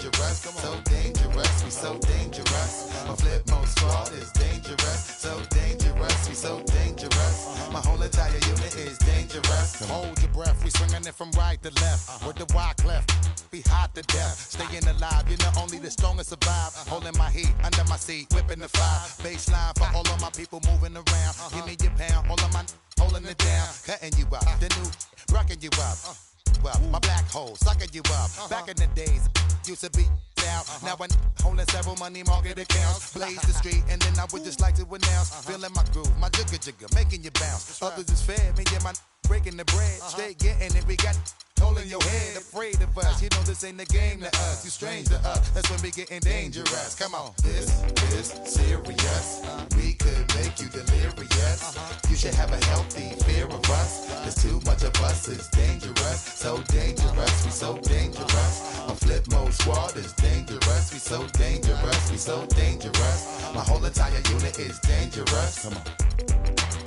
dangerous, so dangerous, we so dangerous. My flip mode squad is dangerous, so dangerous, we so dangerous. My whole entire unit is dangerous. Hold your breath, we swinging it from right to left. With the wide left, be hot to death. Staying alive, you know only the strongest survive. Holding my heat under my seat, whipping the fire. Baseline for all of my people moving around. Give me your pound, all of my holding it down. Cutting you up, the new rocking you up. My black hole sucking you up. Back in the days, used to be down. Now I'm holding several money market accounts. Blaze the street, and then I would just like to announce. Feeling my groove, my jigga, making you bounce. Others is fed, me and my breaking the bread. Straight getting it, we got holding your head. Afraid of us, you know this ain't the game to us. You strange to us, that's when we getting dangerous. Come on, this is serious. We could make you delirious. You should have a healthy fear of us. Cause too much of us is dangerous. So dangerous, we so dangerous. My flip mode squad is dangerous. We so dangerous, we so dangerous. My whole entire unit is dangerous. Come on.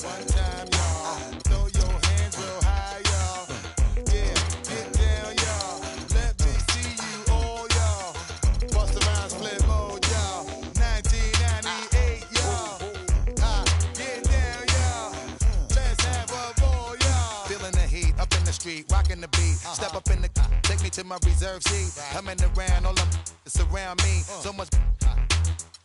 One time, y'all, throw your hands real high, y'all. Yeah, get down, y'all. Let me see you all, y'all. Bust around, flip mode, y'all. 1998, y'all. Get down, y'all. Let's have a ball, y'all. Feeling the heat up in the street, rocking the beat. Step up in the take me to my reserve seat. Coming around, all them surround me. So much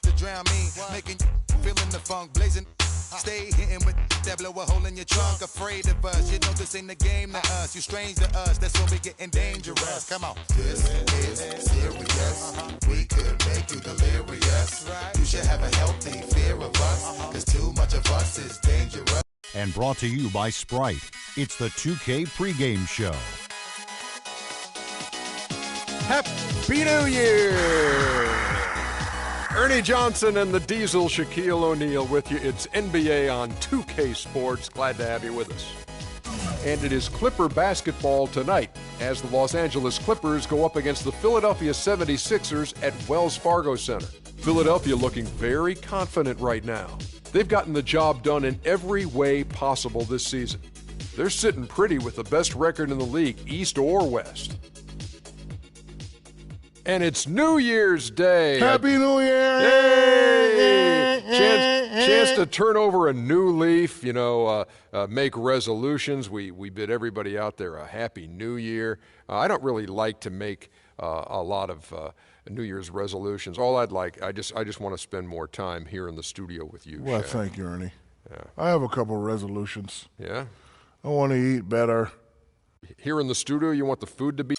to drown me, making feeling the funk, blazing. Stay hitting with that blow a hole in your trunk. Afraid of us, you know this ain't the game to us. You strange to us, that's when we getting dangerous. Come on. This is serious. We could make you delirious. You should have a healthy fear of us. Cause too much of us is dangerous. And brought to you by Sprite. It's the 2K pregame show. Happy New Year! Ernie Johnson and the Diesel, Shaquille O'Neal with you. It's NBA on 2K Sports. Glad to have you with us. And it is Clipper basketball tonight as the Los Angeles Clippers go up against the Philadelphia 76ers at Wells Fargo Center. Philadelphia looking very confident right now. They've gotten the job done in every way possible this season. They're sitting pretty with the best record in the league, East or West. And it's New Year's Day. Happy New Year! Hey! Chance to turn over a new leaf, make resolutions. We bid everybody out there a Happy New Year. I don't really like to make a lot of New Year's resolutions. All I just want to spend more time here in the studio with you, Well, Shaq. thank you, Ernie. Yeah. I have a couple resolutions. Yeah? I want to eat better. Here in the studio, you want the food to be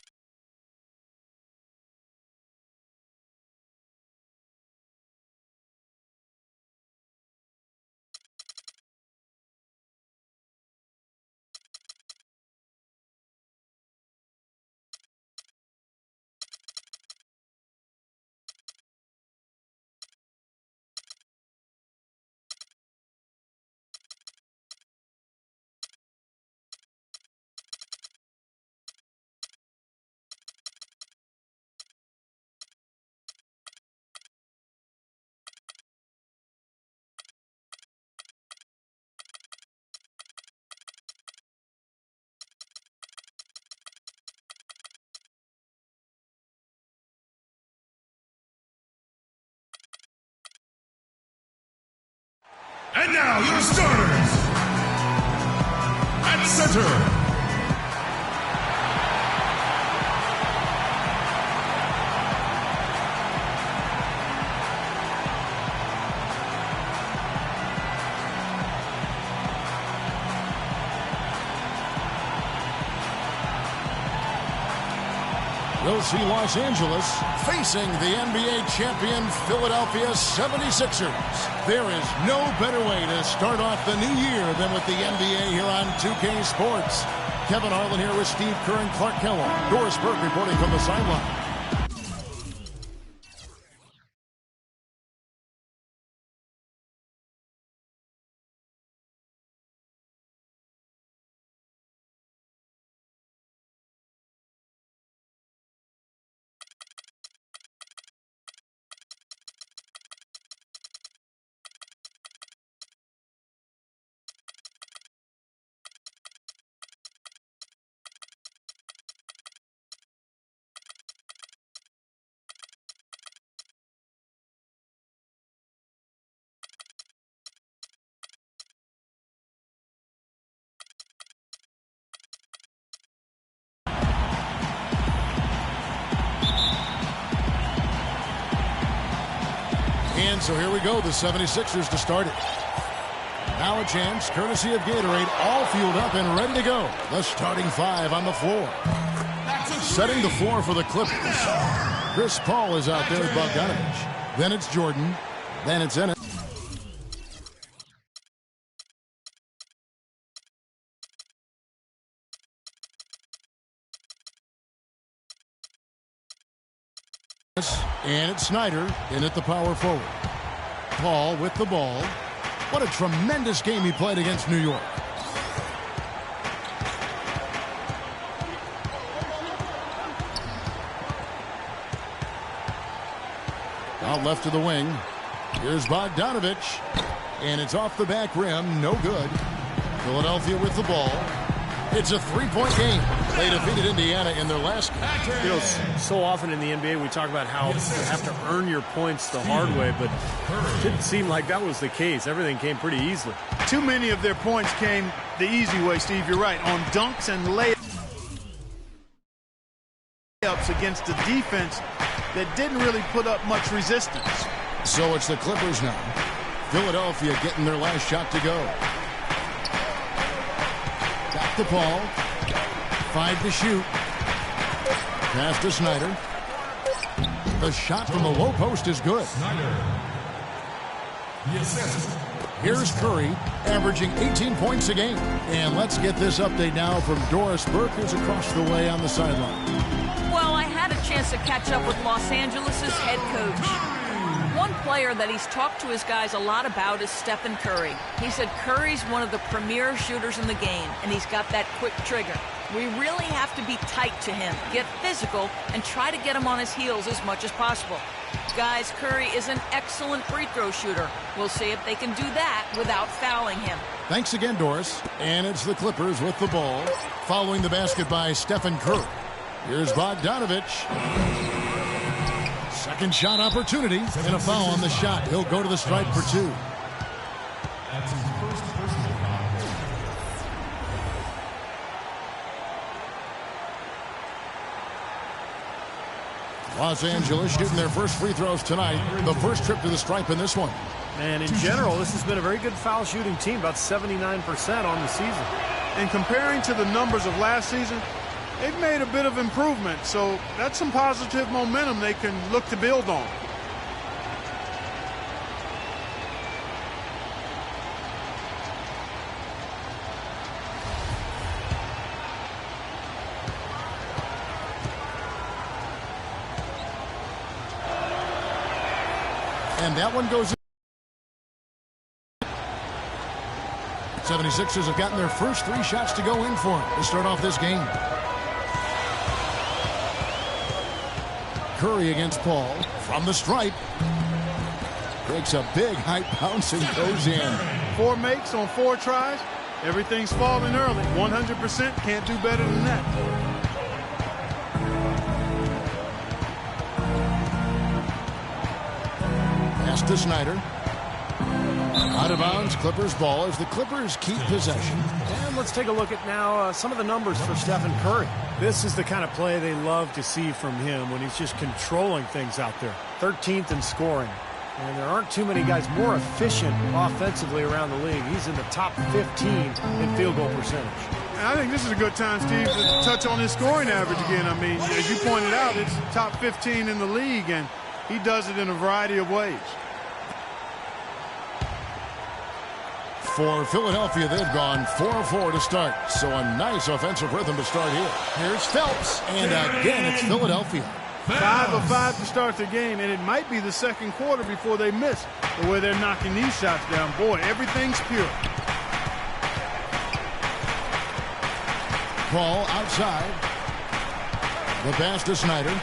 And now, your starters. At center. We'll see Los Angeles facing the NBA champion Philadelphia 76ers. There is no better way to start off the new year than with the NBA here on 2K Sports. Kevin Harlan here with Steve Kerr and Clark Kellogg. Doris Burke reporting from the sideline. And so here we go, the 76ers to start it. Now a chance, courtesy of Gatorade, all fueled up and ready to go. The starting five on the floor. Setting the floor for the Clippers. Chris Paul is out there with Bogdanovich. Then it's Jordan. Then it's Ennis. And it's Snyder in at the power forward. Paul with the ball. What a tremendous game he played against New York. Out left to the wing. Here's Bogdanovich. And it's off the back rim. No good. Philadelphia with the ball. It's a three-point game. They defeated Indiana in their last game. You know, so often in the NBA we talk about how you have to earn your points the hard way, but it didn't seem like that was the case. Everything came pretty easily. Too many of their points came the easy way, Steve. You're right. On dunks and layups against a defense that didn't really put up much resistance. So it's the Clippers now. Philadelphia getting their last shot to go. Back to Paul. 5 to shoot. Pass to Snyder. The shot from the low post is good. Here's Curry, averaging 18 points a game. And let's get this update now from Doris Burke, who's across the way on the sideline. Well, I had a chance to catch up with Los Angeles' head coach. One player that he's talked to his guys a lot about is Stephen Curry. He said Curry's one of the premier shooters in the game, and he's got that quick trigger. We really have to be tight to him, get physical, and try to get him on his heels as much as possible. Guys, Curry is an excellent free throw shooter. We'll see if they can do that without fouling him. Thanks again, Doris. And it's the Clippers with the ball, following the basket by Stephen Curry. Here's Bogdanovich. Second shot opportunity, and a foul on the shot. He'll go to the stripe for 2. That's his first personal foul. Los Angeles shooting their first free throws tonight. The first trip to the stripe in this one. And in general, this has been a very good foul shooting team, about 79% on the season. And comparing to the numbers of last season, they've made a bit of improvement, so that's some positive momentum they can look to build on. And that one goes in. 76ers have gotten their first 3 shots to go in for them to start off this game. Curry against Paul from the stripe. Breaks a big high bounce and goes in. 4 makes on 4 tries. Everything's falling early. 100%, can't do better than that. Pass to Snyder. Out of bounds, Clippers ball as the Clippers keep possession. And let's take a look at now some of the numbers for Stephen Curry. This is the kind of play they love to see from him when he's just controlling things out there. 13th in scoring. And there aren't too many guys more efficient offensively around the league. He's in the top 15 in field goal percentage. And I think this is a good time, Steve, to touch on his scoring average again. I mean, as you pointed out, it's top 15 in the league, and he does it in a variety of ways. For Philadelphia, they've gone 4-4 to start. So a nice offensive rhythm to start here. Here's Phelps. And again, it's Philadelphia. 5 of 5 to start the game, and it might be the second quarter before they miss the way they're knocking these shots down. Boy, everything's pure. Paul outside. The pass to Snyder.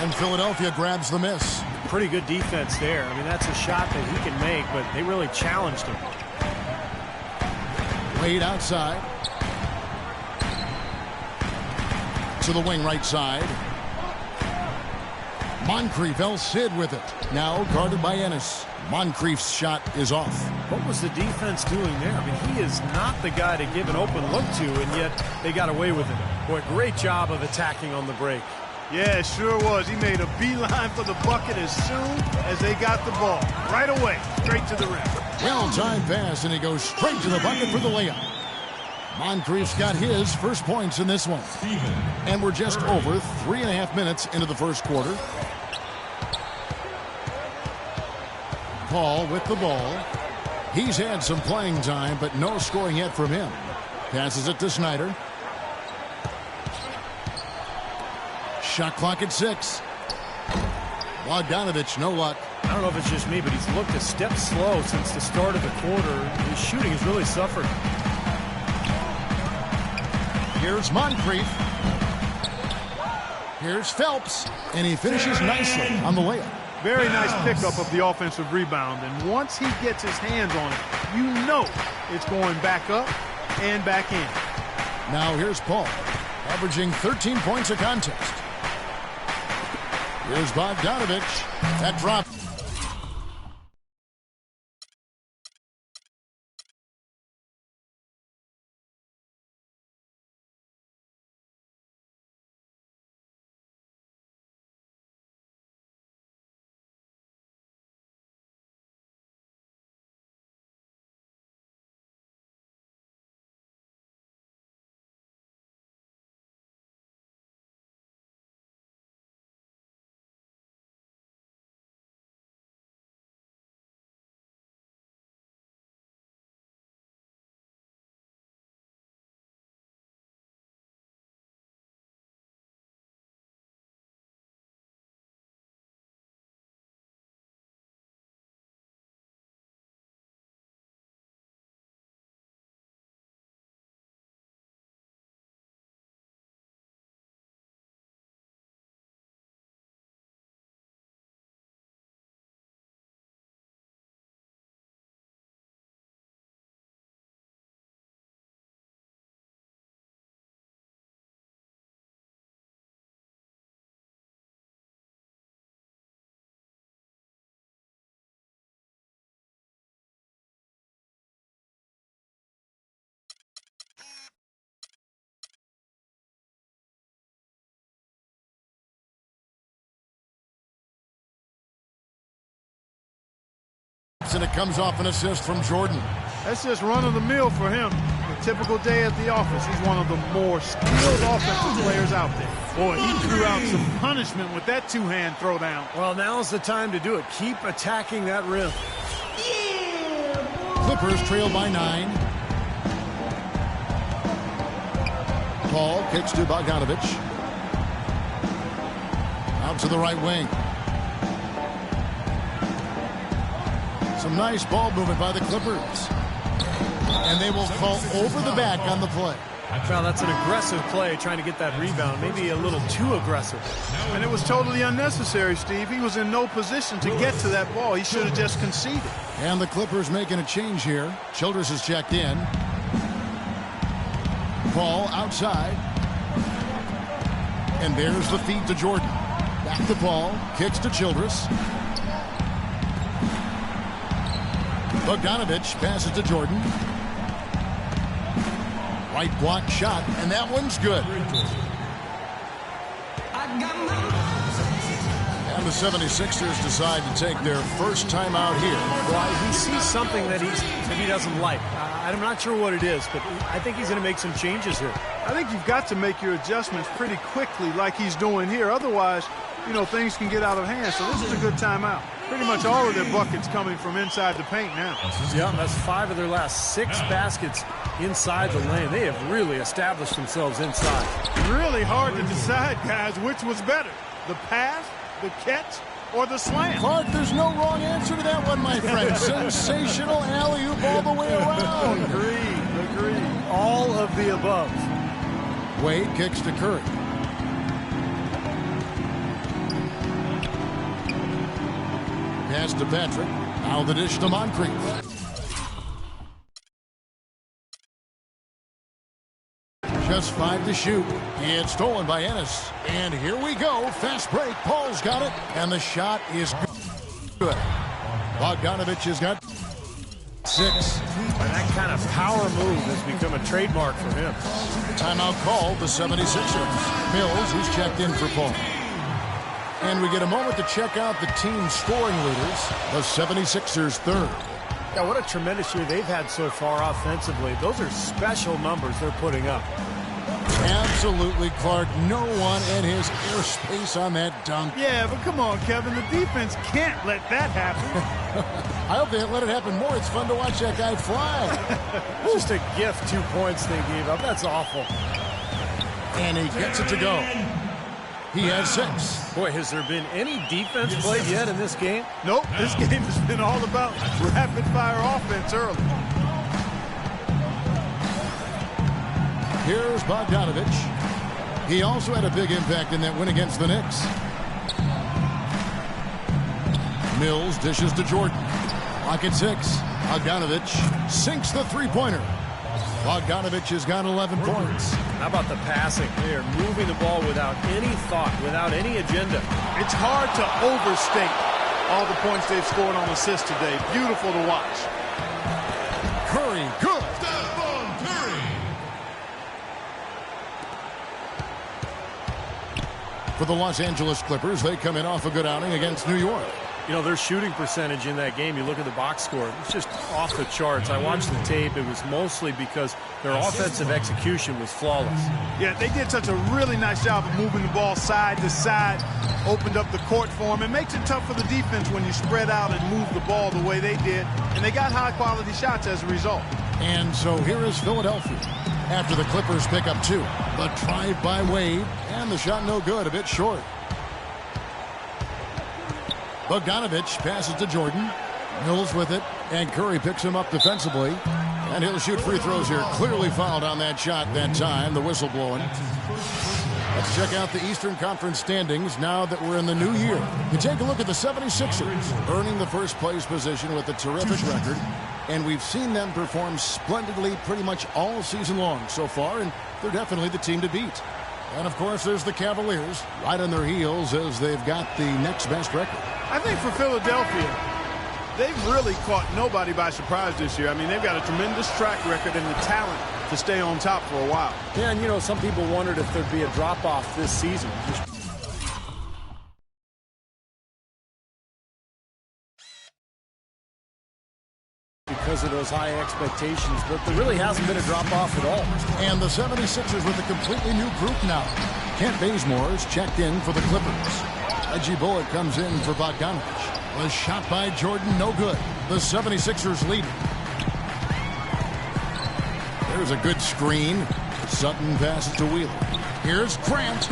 And Philadelphia grabs the miss. Pretty good defense there. I mean, that's a shot that he can make, but they really challenged him. Wade outside. To the wing right side. Moncrief, El Cid with it. Now guarded by Ennis. Moncrief's shot is off. What was the defense doing there? I mean, he is not the guy to give an open look to, and yet they got away with it. Boy, great job of attacking on the break. Yeah, it sure was. He made a beeline for the bucket as soon as they got the ball. Right away, straight to the rim. Well-timed pass, and he goes straight to the bucket for the layup. Moncrief's got his first points in this one. And we're just over 3.5 minutes into the first quarter. Paul with the ball. He's had some playing time, but no scoring yet from him. Passes it to Snyder. Shot clock at 6. Bogdanovich, no luck. I don't know if it's just me, but he's looked a step slow since the start of the quarter. His shooting has really suffered. Here's Moncrief. Here's Phelps. And he finishes nicely on the layup. Very nice pickup of the offensive rebound. And once he gets his hands on it, you know it's going back up and back in. Now here's Paul, averaging 13 points a contest. Here's Bogdanovich. That drop. And it comes off an assist from Jordan. That's just run-of-the-mill for him. A typical day at the office. He's one of the more skilled offensive players out there. Boy, he threw out some punishment with that two-hand throwdown. Well, now's the time to do it. Keep attacking that rim. Clippers trail by 9. Paul kicks to Bogdanovich. Out to the right wing. Some nice ball movement by the Clippers. And they will call over the back on the play. Well, that's an aggressive play, trying to get that rebound. Maybe a little too aggressive. And it was totally unnecessary, Steve. He was in no position to get to that ball. He should have just conceded. And the Clippers making a change here. Childress has checked in. Paul outside. And there's the feed to Jordan. Back to Paul. Kicks to Childress. Bogdanovich passes to Jordan. Right block shot, and that one's good. And the 76ers decide to take their first time out here. Well, he sees something that he doesn't like. I'm not sure what it is, but I think he's going to make some changes here. I think you've got to make your adjustments pretty quickly like he's doing here. Otherwise, you know, things can get out of hand. So this is a good timeout. Pretty much all of their buckets coming from inside the paint now. Yeah, that's 5 of their last 6 baskets inside the lane. They have really established themselves inside. Really hard to decide, guys, which was better, the pass, the catch, or the slam. Clark, there's no wrong answer to that one, my friend. Sensational alley-oop all the way around. Agreed. All of the above. Wade kicks to Curry. Pass to Patrick. Now the dish to Moncrief. Just 5 to shoot. It's stolen by Ennis. And here we go. Fast break. Paul's got it. And the shot is good. Bogdanovich has got 6. And that kind of power move has become a trademark for him. Timeout called the 76ers. Mills, who's checked in for Paul. And we get a moment to check out the team scoring leaders, the 76ers third. Yeah, what a tremendous year they've had so far offensively. Those are special numbers they're putting up. Absolutely, Clark. No one in his airspace on that dunk. Yeah, but come on, Kevin. The defense can't let that happen. I hope they let it happen more. It's fun to watch that guy fly. Just a gift, 2 points they gave up. That's awful. And he gets it to go. He has 6. Boy, has there been any defense played yet in this game? Nope, this game has been all about rapid-fire offense early. Here's Bogdanovich. He also had a big impact in that win against the Knicks. Mills dishes to Jordan. Clock at 6. Bogdanovich sinks the three-pointer. Bogdanovich has got 11 points. How about the passing? They are moving the ball without any thought, without any agenda. It's hard to overstate all the points they've scored on assists today. Beautiful to watch. Curry, good. For the Los Angeles Clippers, they come in off a good outing against New York. You know, their shooting percentage in that game, you look at the box score, it's just off the charts. I watched the tape. It was mostly because their offensive execution was flawless. Yeah, they did such a really nice job of moving the ball side to side, opened up the court for them. It makes it tough for the defense when you spread out and move the ball the way they did, and they got high-quality shots as a result. And so here is Philadelphia. After the Clippers pick up 2, the drive by Wade, and the shot no good, a bit short. Bogdanovich passes to Jordan. Mills with it, and Curry picks him up defensively. And he'll shoot free throws here. Clearly fouled on that shot that time, the whistle blowing. Let's check out the Eastern Conference standings now that we're in the new year. You take a look at the 76ers, earning the first place position with a terrific record. And we've seen them perform splendidly pretty much all season long so far, and they're definitely the team to beat. And, of course, there's the Cavaliers right on their heels as they've got the next best record. I think for Philadelphia, they've really caught nobody by surprise this year. I mean, they've got a tremendous track record and the talent to stay on top for a while. Yeah, and, you know, some people wondered if there'd be a drop-off this season. Because of those high expectations, but there really hasn't been a drop-off at all. And the 76ers with a completely new group now. Kent Bazemore's checked in for the Clippers. Reggie Bullock comes in for Bogdanovich. The shot by Jordan, no good. The 76ers lead. There's a good screen. Sutton passes to Wheeler. Here's Grant.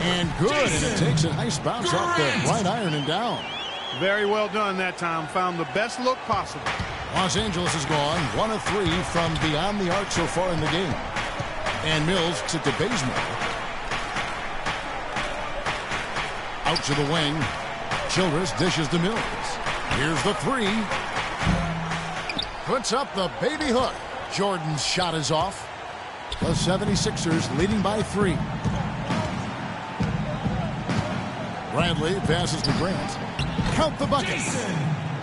And good, and it takes a nice bounce off the right iron and down. Very well done that time. Found the best look possible. Los Angeles has gone 1 of 3 from beyond the arc so far in the game. And Mills took to Bazemore. Out to the wing. Childress dishes to Mills. Here's the 3. Puts up the baby hook. Jordan's shot is off. The 76ers leading by 3. Bradley passes to Grant. Count the bucket.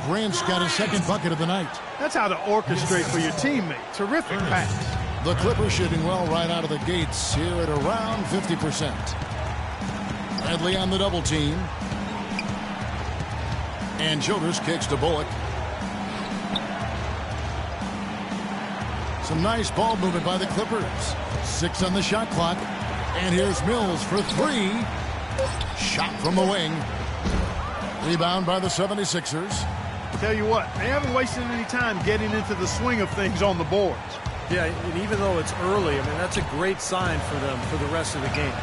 Grant's got his second bucket of the night. That's how to orchestrate for your teammate. Terrific pass. The Clippers shooting well right out of the gates here at around 50%. Bradley on the double team. And Childress kicks to Bullock. Some nice ball movement by the Clippers. 6 on the shot clock. And here's Mills for 3. Shot from the wing. Rebound by the 76ers. Tell you what, they haven't wasted any time getting into the swing of things on the boards. Yeah, and even though it's early, I mean, that's a great sign for them for the rest of the game.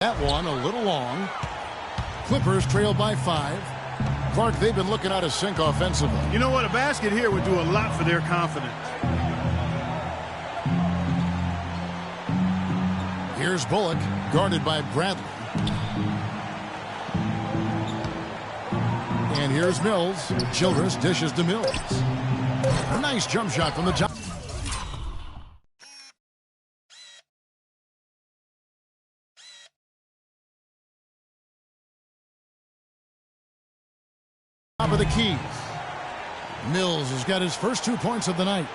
That one a little long. Clippers trail by 5. Clark, they've been looking out of sync offensively. You know what? A basket here would do a lot for their confidence. Here's Bullock, guarded by Bradley. And here's Mills. Childress dishes to Mills. A nice jump shot from the top. Top of the key. Mills has got his first 2 points of the night.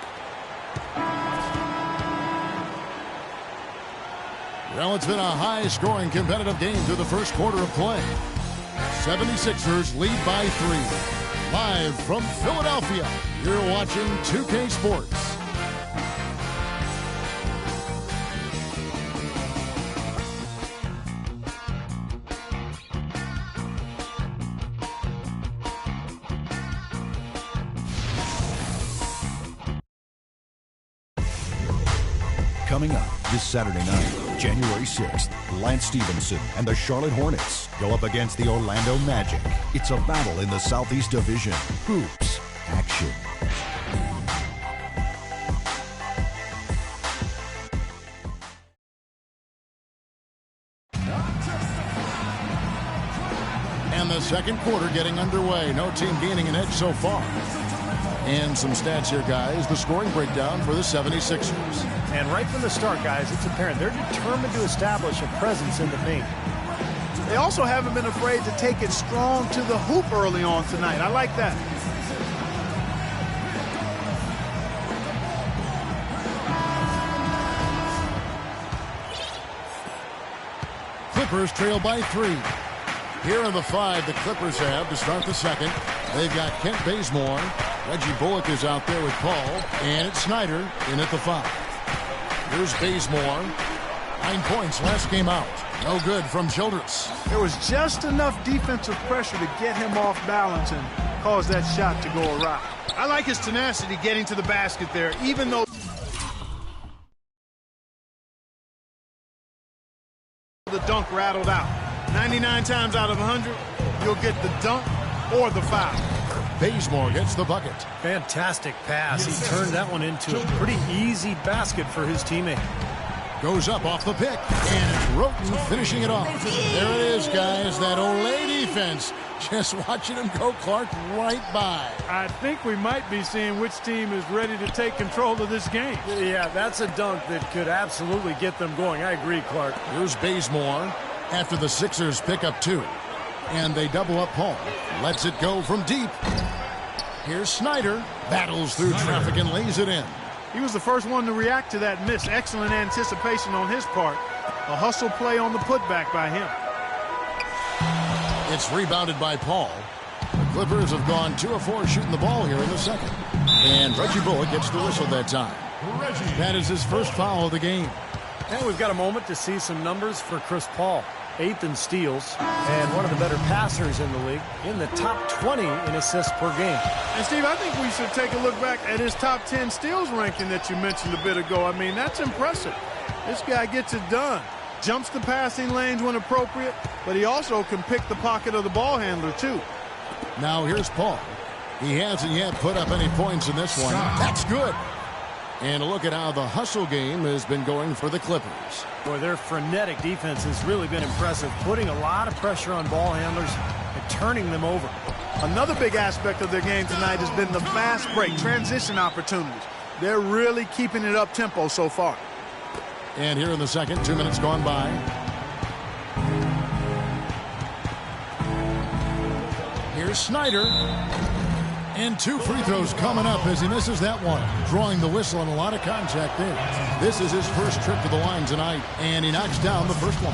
Well, it's been a high-scoring competitive game through the first quarter of play. 76ers lead by 3. Live from Philadelphia, you're watching 2K Sports. Coming up this Saturday night, January 6th, Lance Stevenson and the Charlotte Hornets go up against the Orlando Magic. It's a battle in the Southeast Division. Hoops action. And the second quarter getting underway. No team gaining an edge so far. And some stats here, guys. The scoring breakdown for the 76ers. And right from the start, guys, it's apparent they're determined to establish a presence in the paint. They also haven't been afraid to take it strong to the hoop early on tonight. I like that. Clippers trail by 3. Here are the 5 the Clippers have to start the second. They've got Kent Bazemore. Reggie Bullock is out there with Paul. And it's Snyder in at the 5. Here's Bazemore. 9 points last game out. No good from Childress. There was just enough defensive pressure to get him off balance and cause that shot to go awry. I like his tenacity getting to the basket there, even though the dunk rattled out. 99 times out of 100, you'll get the dunk or the foul. Bazemore gets the bucket. Fantastic pass. He turned that one into a pretty easy basket for his teammate. Goes up off the pick, and it's Roten finishing it off. There it is, guys, that Olay defense. Just watching him go, Clark, right by. I think we might be seeing which team is ready to take control of this game. Yeah, that's a dunk that could absolutely get them going. I agree, Clark. Here's Bazemore after the Sixers pick up 2. And they double up Paul. Lets it go from deep. Here's Snyder. Battles through traffic and lays it in. He was the first one to react to that miss. Excellent anticipation on his part. A hustle play on the putback by him. It's rebounded by Paul. The Clippers have gone 2 of 4 shooting the ball here in the second. And Reggie Bullock gets the whistle that time. That is his first foul of the game. And we've got a moment to see some numbers for Chris Paul. 8th in steals, and one of the better passers in the league, in the top 20 in assists per game. And, Steve, I think we should take a look back at his top 10 steals ranking that you mentioned a bit ago. I mean, that's impressive. This guy gets it done. Jumps the passing lanes when appropriate, but he also can pick the pocket of the ball handler, too. Now here's Paul. He hasn't yet put up any points in this one. That's good. And a look at how the hustle game has been going for the Clippers. Boy, their frenetic defense has really been impressive, putting a lot of pressure on ball handlers and turning them over. Another big aspect of their game tonight has been the fast break, transition opportunities. They're really keeping it up tempo so far. And here in the second, 2 minutes gone by. Here's Snyder. And 2 free throws coming up as he misses that one. Drawing the whistle and a lot of contact there. This is his first trip to the line tonight. And he knocks down the first one.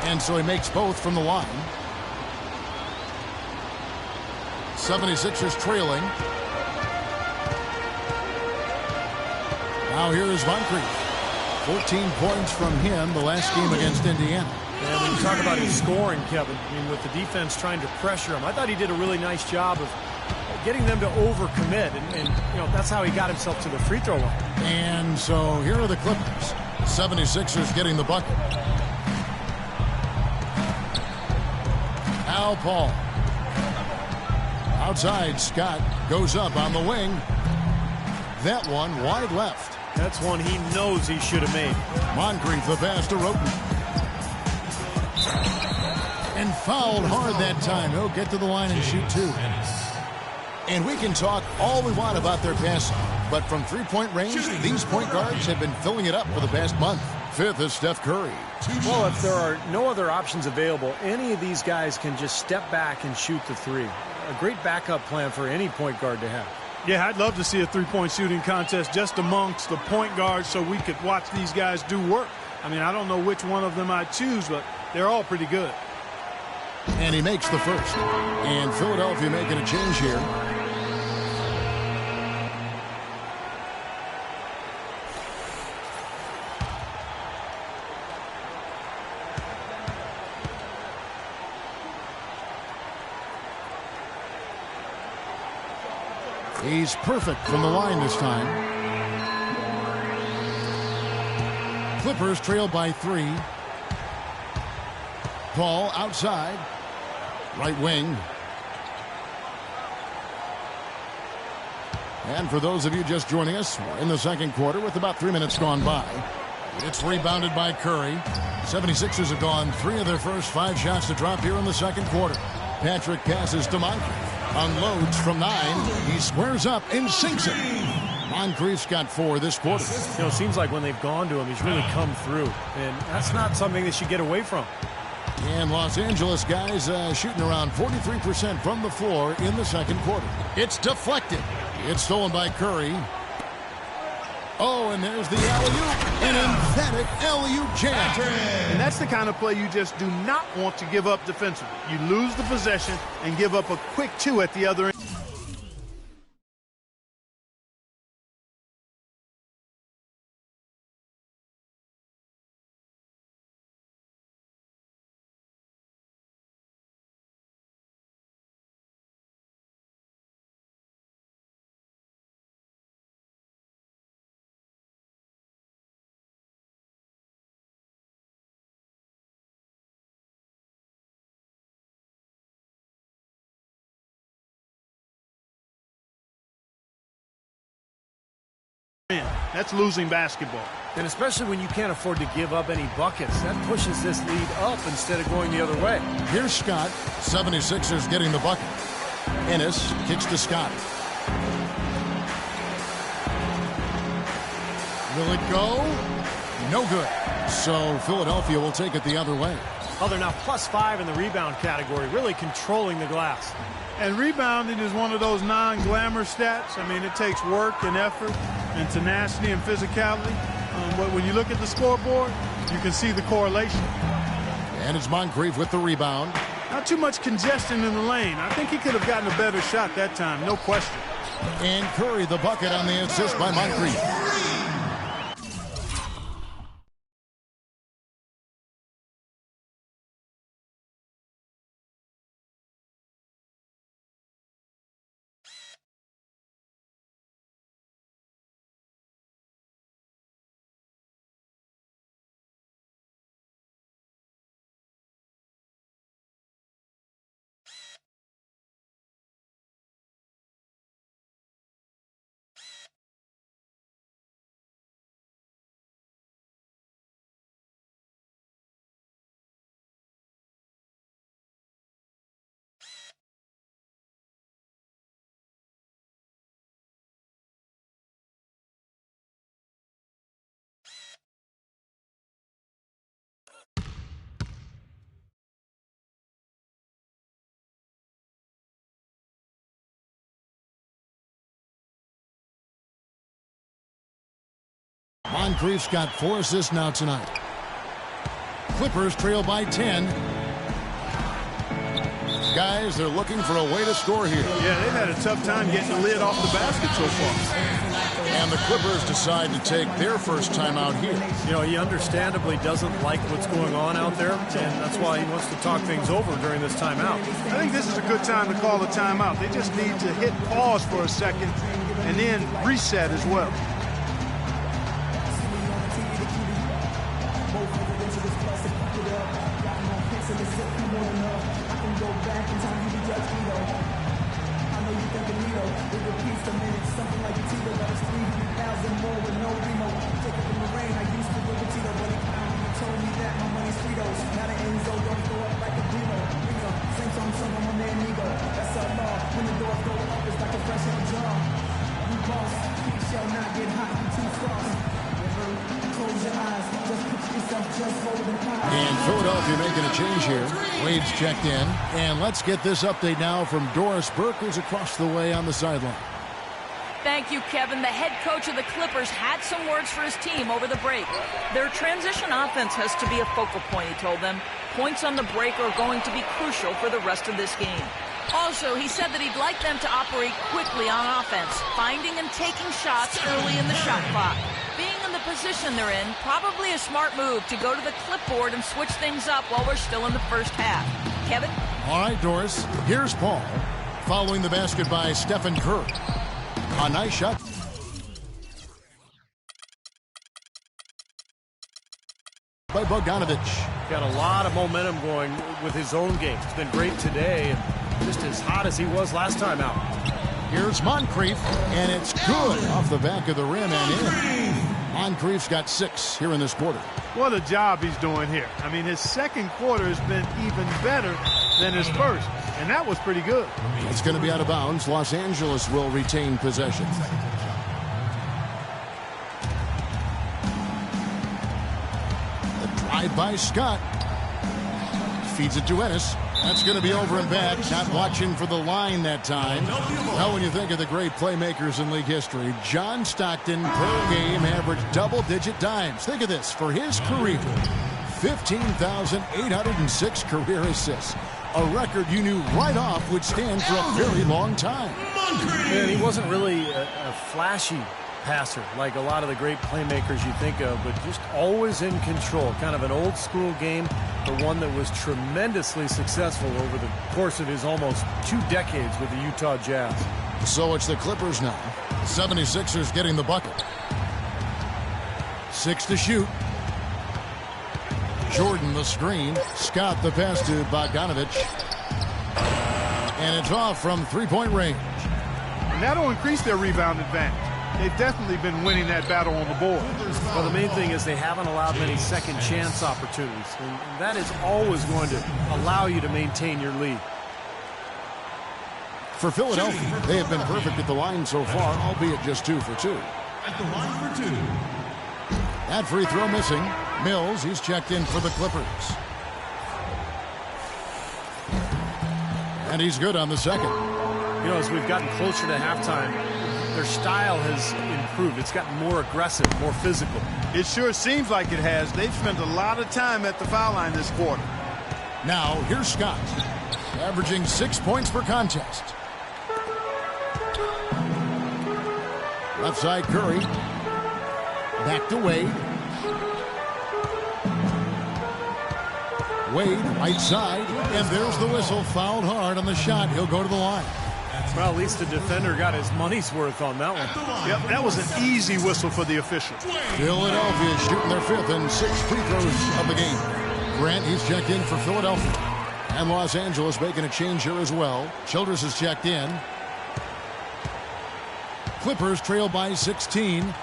And so he makes both from the line. 76ers trailing. Now here is Moncrief. 14 points from him the last game against Indiana. And when you talk about his scoring, Kevin, I mean, with the defense trying to pressure him, I thought he did a really nice job of getting them to overcommit. And you know, that's how he got himself to the free throw line. And so here are the Clippers. 76ers getting the bucket. Al Paul. Outside, Scott goes up on the wing. That one wide left. That's one he knows he should have made. Moncrief the pass to Roten. And fouled hard that time. He'll get to the line and shoot two. And we can talk all we want about their passing, but from three-point range, these point guards have been filling it up for the past month. Fifth is Steph Curry. Well, if there are no other options available, any of these guys can just step back and shoot the three. A great backup plan for any point guard to have. Yeah, I'd love to see a three-point shooting contest just amongst the point guards so we could watch these guys do work. I mean, I don't know which one of them I'd choose, but they're all pretty good. And he makes the first. And Philadelphia making a change here. He's perfect from the line this time. Clippers trail by 3. Paul outside. Right wing. And for those of you just joining us, we're in the second quarter with about 3 minutes gone by. It's rebounded by Curry. 76ers have gone 3 of their first 5 shots to drop here in the second quarter. Patrick passes to Moncrief. Unloads from 9. He squares up and sinks it. Moncrief's got 4 this quarter. You know, it seems like when they've gone to him, he's really come through. And that's not something they should get away from. And Los Angeles guys shooting around 43% from the floor in the second quarter. It's deflected. It's stolen by Curry. Oh, and there's the alley-oop. An emphatic alley-oop jam. And that's the kind of play you just do not want to give up defensively. You lose the possession and give up a quick 2 at the other end. That's losing basketball. And especially when you can't afford to give up any buckets. That pushes this lead up instead of going the other way. Here's Scott. 76ers getting the bucket. Ennis kicks to Scott. Will it go? No good. So Philadelphia will take it the other way. Oh, they're now +5 in the rebound category, really controlling the glass. And rebounding is one of those non-glamour stats. I mean, it takes work and effort and tenacity and physicality. But when you look at the scoreboard, you can see the correlation. And it's Moncrief with the rebound. Not too much congestion in the lane. I think he could have gotten a better shot that time, no question. And Curry the bucket on the assist by Moncrief. Moncrief's got 4 assists now tonight. Clippers trail by 10. Guys, they're looking for a way to score here. Yeah, they've had a tough time getting the lid off the basket so far. And the Clippers decide to take their first time out here. You know, he understandably doesn't like what's going on out there, and that's why he wants to talk things over during this timeout. I think this is a good time to call a timeout. They just need to hit pause for a second and then reset as well. And Philadelphia making a change here. Wade's checked in. And let's get this update now from Doris Burke, who's across the way on the sideline. Thank you, Kevin. The head coach of the Clippers had some words for his team over the break. Their transition offense has to be a focal point, he told them. Points on the break are going to be crucial for the rest of this game. Also, he said that he'd like them to operate quickly on offense, finding and taking shots early in the shot clock. Being in the position they're in, probably a smart move to go to the clipboard and switch things up while we're still in the first half. Kevin? All right, Doris. Here's Paul. Following the basket by Stephen Curry. A nice shot. By Bogdanovich. Got a lot of momentum going with his own game. It's been great today and just as hot as he was last time out. Here's Moncrief, and it's good off the back of the rim and in. Moncrief's got 6 here in this quarter. What a job he's doing here. I mean, his second quarter has been even better than his first, and that was pretty good. It's going to be out of bounds. Los Angeles will retain possession. The drive by Scott. Feeds it to Ennis. That's going to be over and back. Not watching for the line that time. Now, when you think of the great playmakers in league history, John Stockton per game averaged double-digit times. Think of this. For his career, 15,806 career assists. A record you knew right off would stand for a very long time. Man, he wasn't really a flashy passer like a lot of the great playmakers you think of, but just always in control. Kind of an old school game, but one that was tremendously successful over the course of his almost 2 decades with the Utah Jazz. So it's the Clippers now. 76ers getting the bucket. 6 to shoot. Jordan the screen. Scott the pass to Bogdanovich. And it's off from 3-point range. And that'll increase their rebound advantage. They've definitely been winning that battle on the board. Well, the main thing is they haven't allowed many second chance opportunities, and that is always going to allow you to maintain your lead. For Philadelphia, they have been perfect at the line so far, albeit just 2 for 2. At the line for 2. That free throw missing. Mills, he's checked in for the Clippers. And he's good on the second. You know, as we've gotten closer to halftime, their style has improved. It's gotten more aggressive, more physical. It sure seems like it has. They've spent a lot of time at the foul line this quarter. Now, here's Scott, averaging 6 points per contest. Left side, Curry. Back to Wade. Wade, right side, and there's the whistle. Fouled hard on the shot. He'll go to the line. Well, at least the defender got his money's worth on that one. Yep, that was an easy whistle for the official. Philadelphia shooting their 5th and 6th free throws of the game. Grant, he's checked in for Philadelphia. And Los Angeles making a change here as well. Childress is checked in. Clippers trail by 16.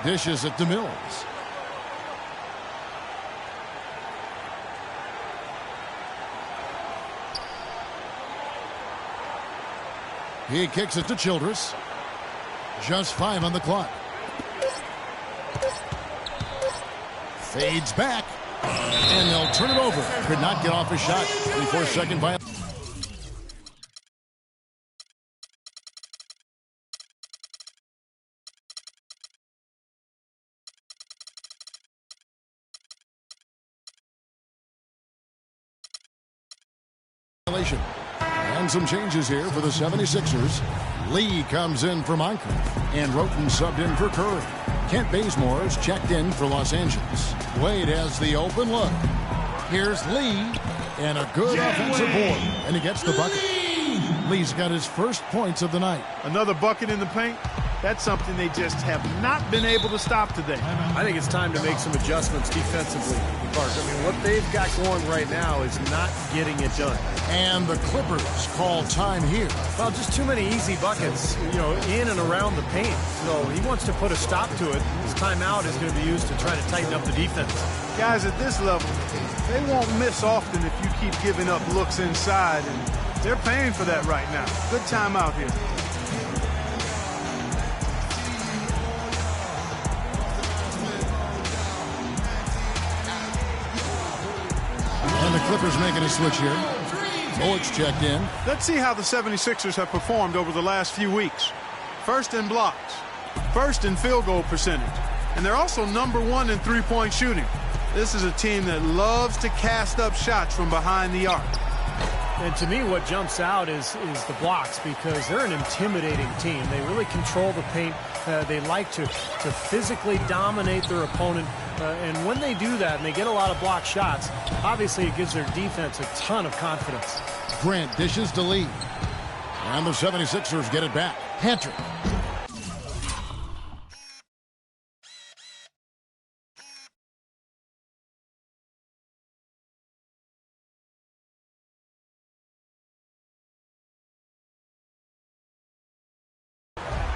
Dishes it to Mills. He kicks it to Childress. Just 5 on the clock. Fades back. And they'll turn it over. Could not get off his shot before second violation. And some changes here for the 76ers. Lee comes in for Moncrief. And Roten subbed in for Curry. Kent Bazemore is checked in for Los Angeles. Wade has the open look. Here's Lee. And a good offensive board. And he gets the bucket. Lee's got his first points of the night. Another bucket in the paint. That's something they just have not been able to stop today. I think it's time to make some adjustments defensively, Clark. I mean, what they've got going right now is not getting it done. And the Clippers call time here. Well, just too many easy buckets, you know, in and around the paint. So he wants to put a stop to it. His timeout is going to be used to try to tighten up the defense. Guys, at this level, they won't miss often if you keep giving up looks inside, and they're paying for that right now. Good timeout here. And the Clippers making a switch here. Bullock's checked in. Let's see how the 76ers have performed over the last few weeks. First in blocks, first in field goal percentage, and they're also #1 in three-point shooting. This is a team that loves to cast up shots from behind the arc. And to me, what jumps out is the blocks, because they're an intimidating team. They really control the paint. They like to physically dominate their opponent. And when they do that and they get a lot of block shots, obviously it gives their defense a ton of confidence. Grant dishes to Lee. And the 76ers get it back. Hunter.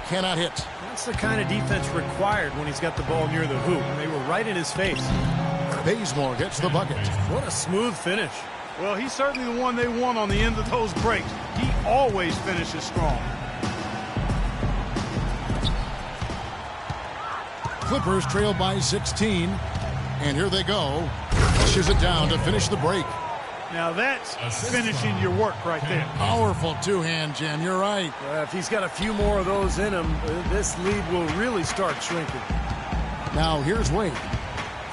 Cannot hit. That's the kind of defense required when he's got the ball near the hoop. They were right in his face. Bazemore gets the bucket. What a smooth finish. Well, he's certainly the one they want on the end of those breaks. He always finishes strong. Clippers trail by 16. And here they go. Pushes it down to finish the break. Now that's finishing your work right there. Powerful two-hand jam. You're right. If he's got a few more of those in him, this lead will really start shrinking. Now here's Wade.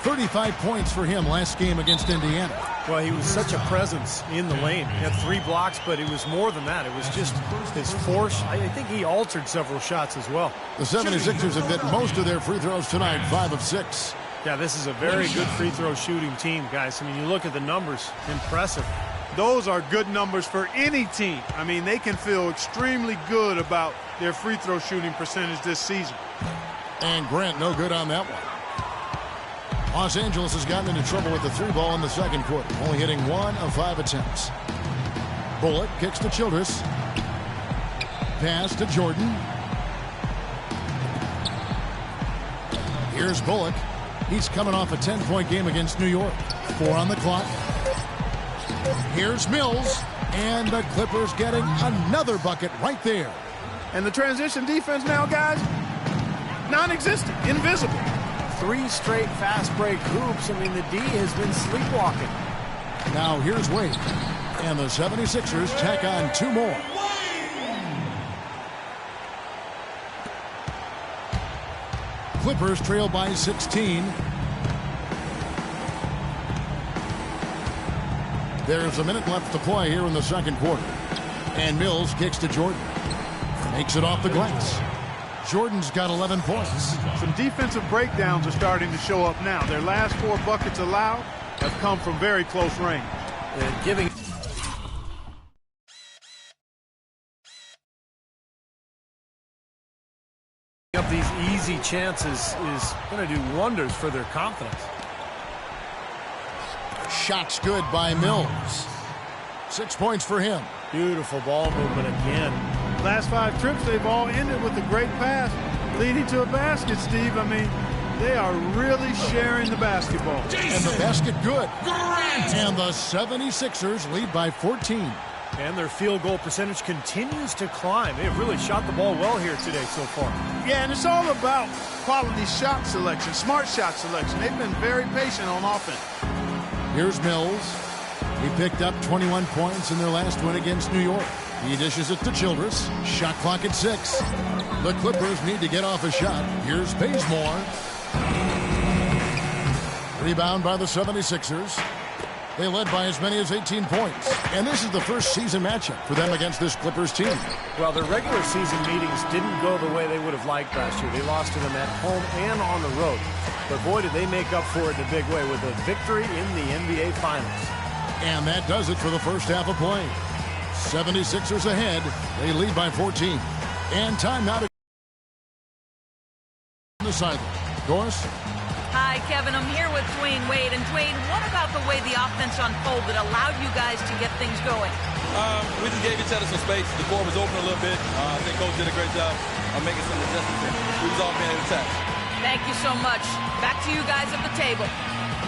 35 points for him last game against Indiana. Well, he was such a presence in the lane. He had 3 blocks, but it was more than that. It was just his force. I think he altered several shots as well. The 76ers have hit most of their free throws tonight, 5 of 6. Yeah, this is a very good free throw shooting team, guys. I mean, you look at the numbers, impressive. Those are good numbers for any team. I mean, they can feel extremely good about their free throw shooting percentage this season. And Grant no good on that one. Los Angeles has gotten into trouble with the 3 ball in the second quarter, only hitting 1 of 5 attempts. Bullock kicks to Childress. Pass to Jordan. Here's Bullock. He's coming off a 10-point game against New York. 4 on the clock. Here's Mills. And the Clippers getting another bucket right there. And the transition defense now, guys, non-existent, invisible. 3 straight fast break hoops. I mean, the D has been sleepwalking. Now here's Wade. And the 76ers tack on 2 more. Clippers trail by 16. There's a minute left to play here in the second quarter. And Mills kicks to Jordan. Makes it off the glass. Jordan's got 11 points. Some defensive breakdowns are starting to show up now. Their last 4 buckets allowed have come from very close range. And giving up these easy chances is going to do wonders for their confidence. Shots good by Mills. 6 points for him. Beautiful ball movement again. Last 5 trips, they've all ended with a great pass leading to a basket, Steve. I mean, they are really sharing the basketball. And the basket good. And the 76ers lead by 14. And their field goal percentage continues to climb. They've really shot the ball well here today so far. Yeah, and it's all about quality shot selection, smart shot selection. They've been very patient on offense. Here's Mills. He picked up 21 points in their last win against New York. He dishes it to Childress. Shot clock at 6. The Clippers need to get off a shot. Here's Bazemore. Rebound by the 76ers. They led by as many as 18 points. And this is the first season matchup for them against this Clippers team. Well, their regular season meetings didn't go the way they would have liked last year. They lost to them at home and on the road. But boy, did they make up for it in a big way with a victory in the NBA Finals. And that does it for the first half of play. 76ers ahead. They lead by 14. And time now to the sideline. Doris? Hi, Kevin. I'm here with Dwayne Wade. And Dwayne, what about the way the offense unfolded allowed you guys to get things going? We just gave each other some space. The court was open a little bit. I think Coach did a great job of making some adjustments. We was all being able to attack. Thank you so much. Back to you guys at the table.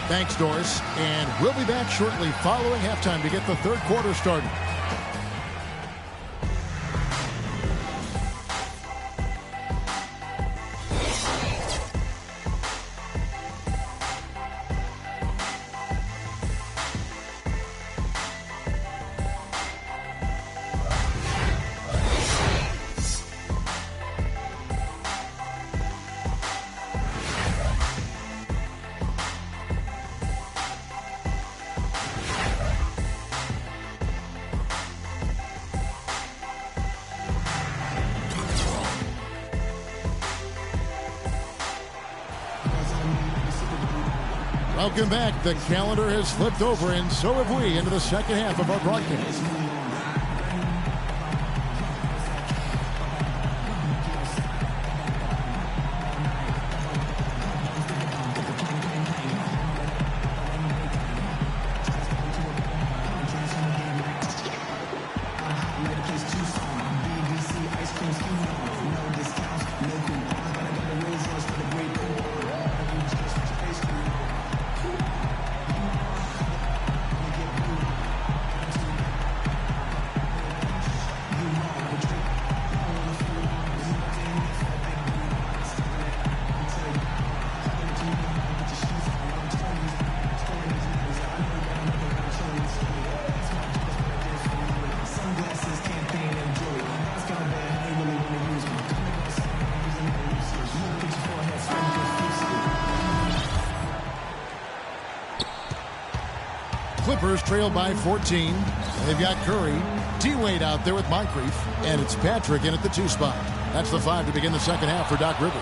Thanks, Doris. And we'll be back shortly following halftime to get the third quarter started. Welcome back. The calendar has flipped over, and so have we, into the second half of our broadcast. Clippers trail by 14. They've got Curry, D-Wade out there with Moncrief, and it's Patrick in at the 2 spot. That's the 5 to begin the second half for Doc Rivers.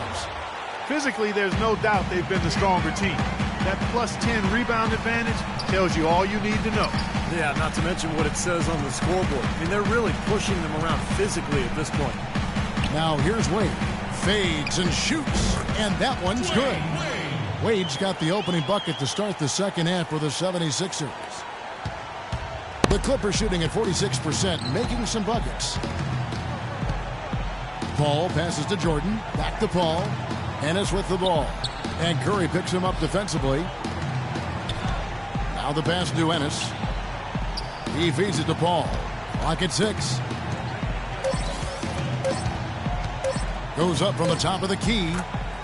Physically, there's no doubt they've been the stronger team. That plus 10 rebound advantage tells you all you need to know. Yeah, not to mention what it says on the scoreboard. I mean, they're really pushing them around physically at this point. Now here's Wade. Fades and shoots, and that one's good. Wade's got the opening bucket to start the second half for the 76ers. The Clippers shooting at 46%, making some buckets. Paul passes to Jordan. Back to Paul. Ennis with the ball. And Curry picks him up defensively. Now the pass to Ennis. He feeds it to Paul. Clock at 6. Goes up from the top of the key.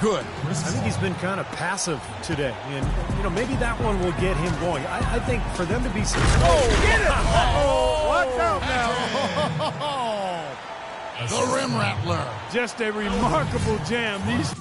Good. I think he's been kind of passive today. And, you know, maybe that one will get him going. I think for them to be... Oh, get it! Oh, watch out now. The rim rattler. Just a remarkable jam. These...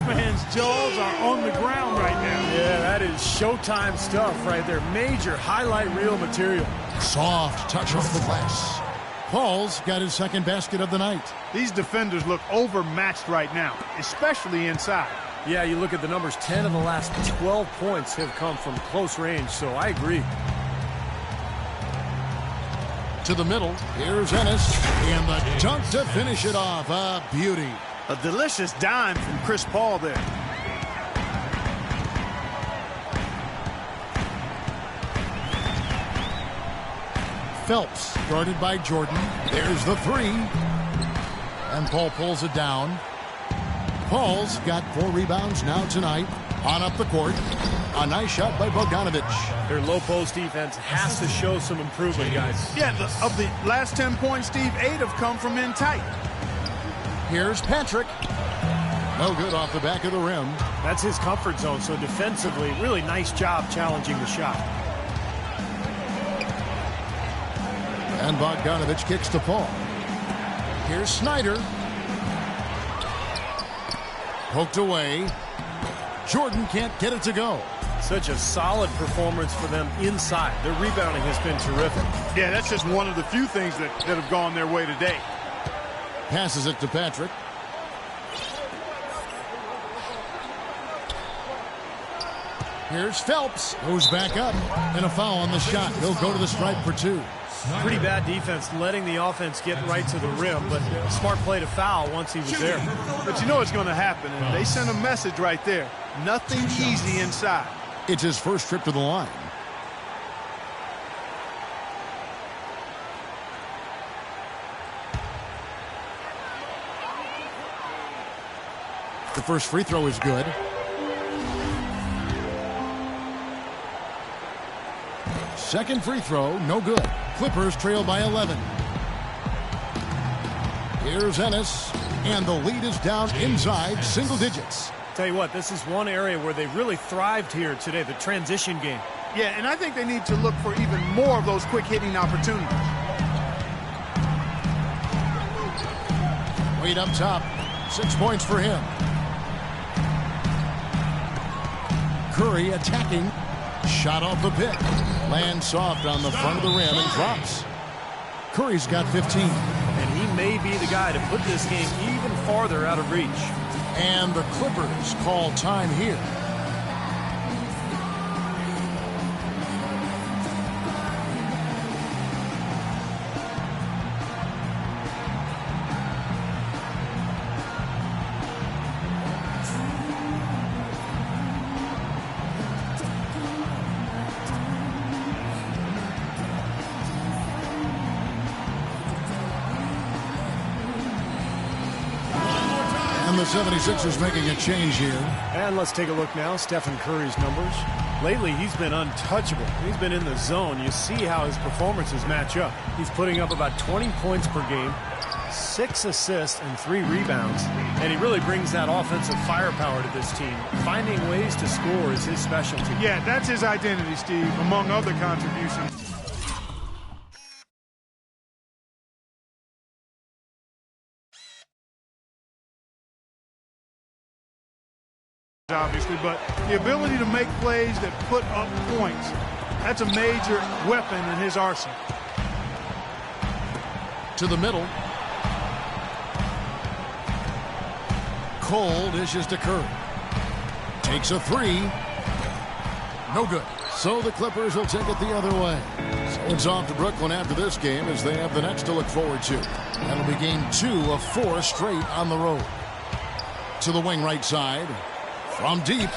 Man's jaws are on the ground right now. Yeah, that is Showtime stuff right there. Major highlight reel material. Soft touch off the glass. Paul's got his second basket of the night. These defenders look overmatched right now, especially inside. Yeah, you look at the numbers. 10 of the last 12 points have come from close range, so I agree. To the middle. Here's Ennis. And the dunk to finish it off. A beauty. A delicious dime from Chris Paul there. Phelps, guarded by Jordan. There's the three. And Paul pulls it down. Paul's got 4 rebounds now tonight. On up the court. A nice shot by Bogdanovich. Their low post defense has to show some improvement, guys. Yeah, of the last 10 points, Steve, 8 have come from in tight. Here's Patrick. No good off the back of the rim. That's his comfort zone, so defensively, really nice job challenging the shot. And Bogdanovich kicks to Paul. Here's Snyder. Poked away. Jordan can't get it to go. Such a solid performance for them inside. Their rebounding has been terrific. Yeah, that's just one of the few things that have gone their way today. Passes it to Patrick. Here's Phelps. Goes back up. And a foul on the shot. He'll go to the stripe for 2. Pretty bad defense, letting the offense get right to the rim, but smart play to foul once he was there. But you know what's going to happen, and they send a message right there. Nothing easy inside. It's his first trip to the line. The first free throw is good. Second free throw, no good. Clippers trail by 11. Here's Ennis, and the lead is down inside single digits. Tell you what, this is one area where they really thrived here today, the transition game. Yeah, and I think they need to look for even more of those quick hitting opportunities. Wade up top, 6 points for him. Curry attacking. Shot off the pick. Lands soft on the front of the rim and drops. Curry's got 15. And he may be the guy to put this game even farther out of reach. And the Clippers call time here. The 76ers making a change here. And let's take a look now. Stephen Curry's numbers. Lately, he's been untouchable. He's been in the zone. You see how his performances match up. He's putting up about 20 points per game, 6 assists, and 3 rebounds. And he really brings that offensive firepower to this team. Finding ways to score is his specialty. Yeah, that's his identity, Steve, among other contributions. Obviously, but the ability to make plays that put up points, that's a major weapon in his arsenal. To the middle. Cole dishes to Curry. Takes a 3. No good. So the Clippers will take it the other way. So it's off to Brooklyn after this game as they have the next to look forward to. That'll be game 2 of 4 straight on the road. To the wing right side. From deep.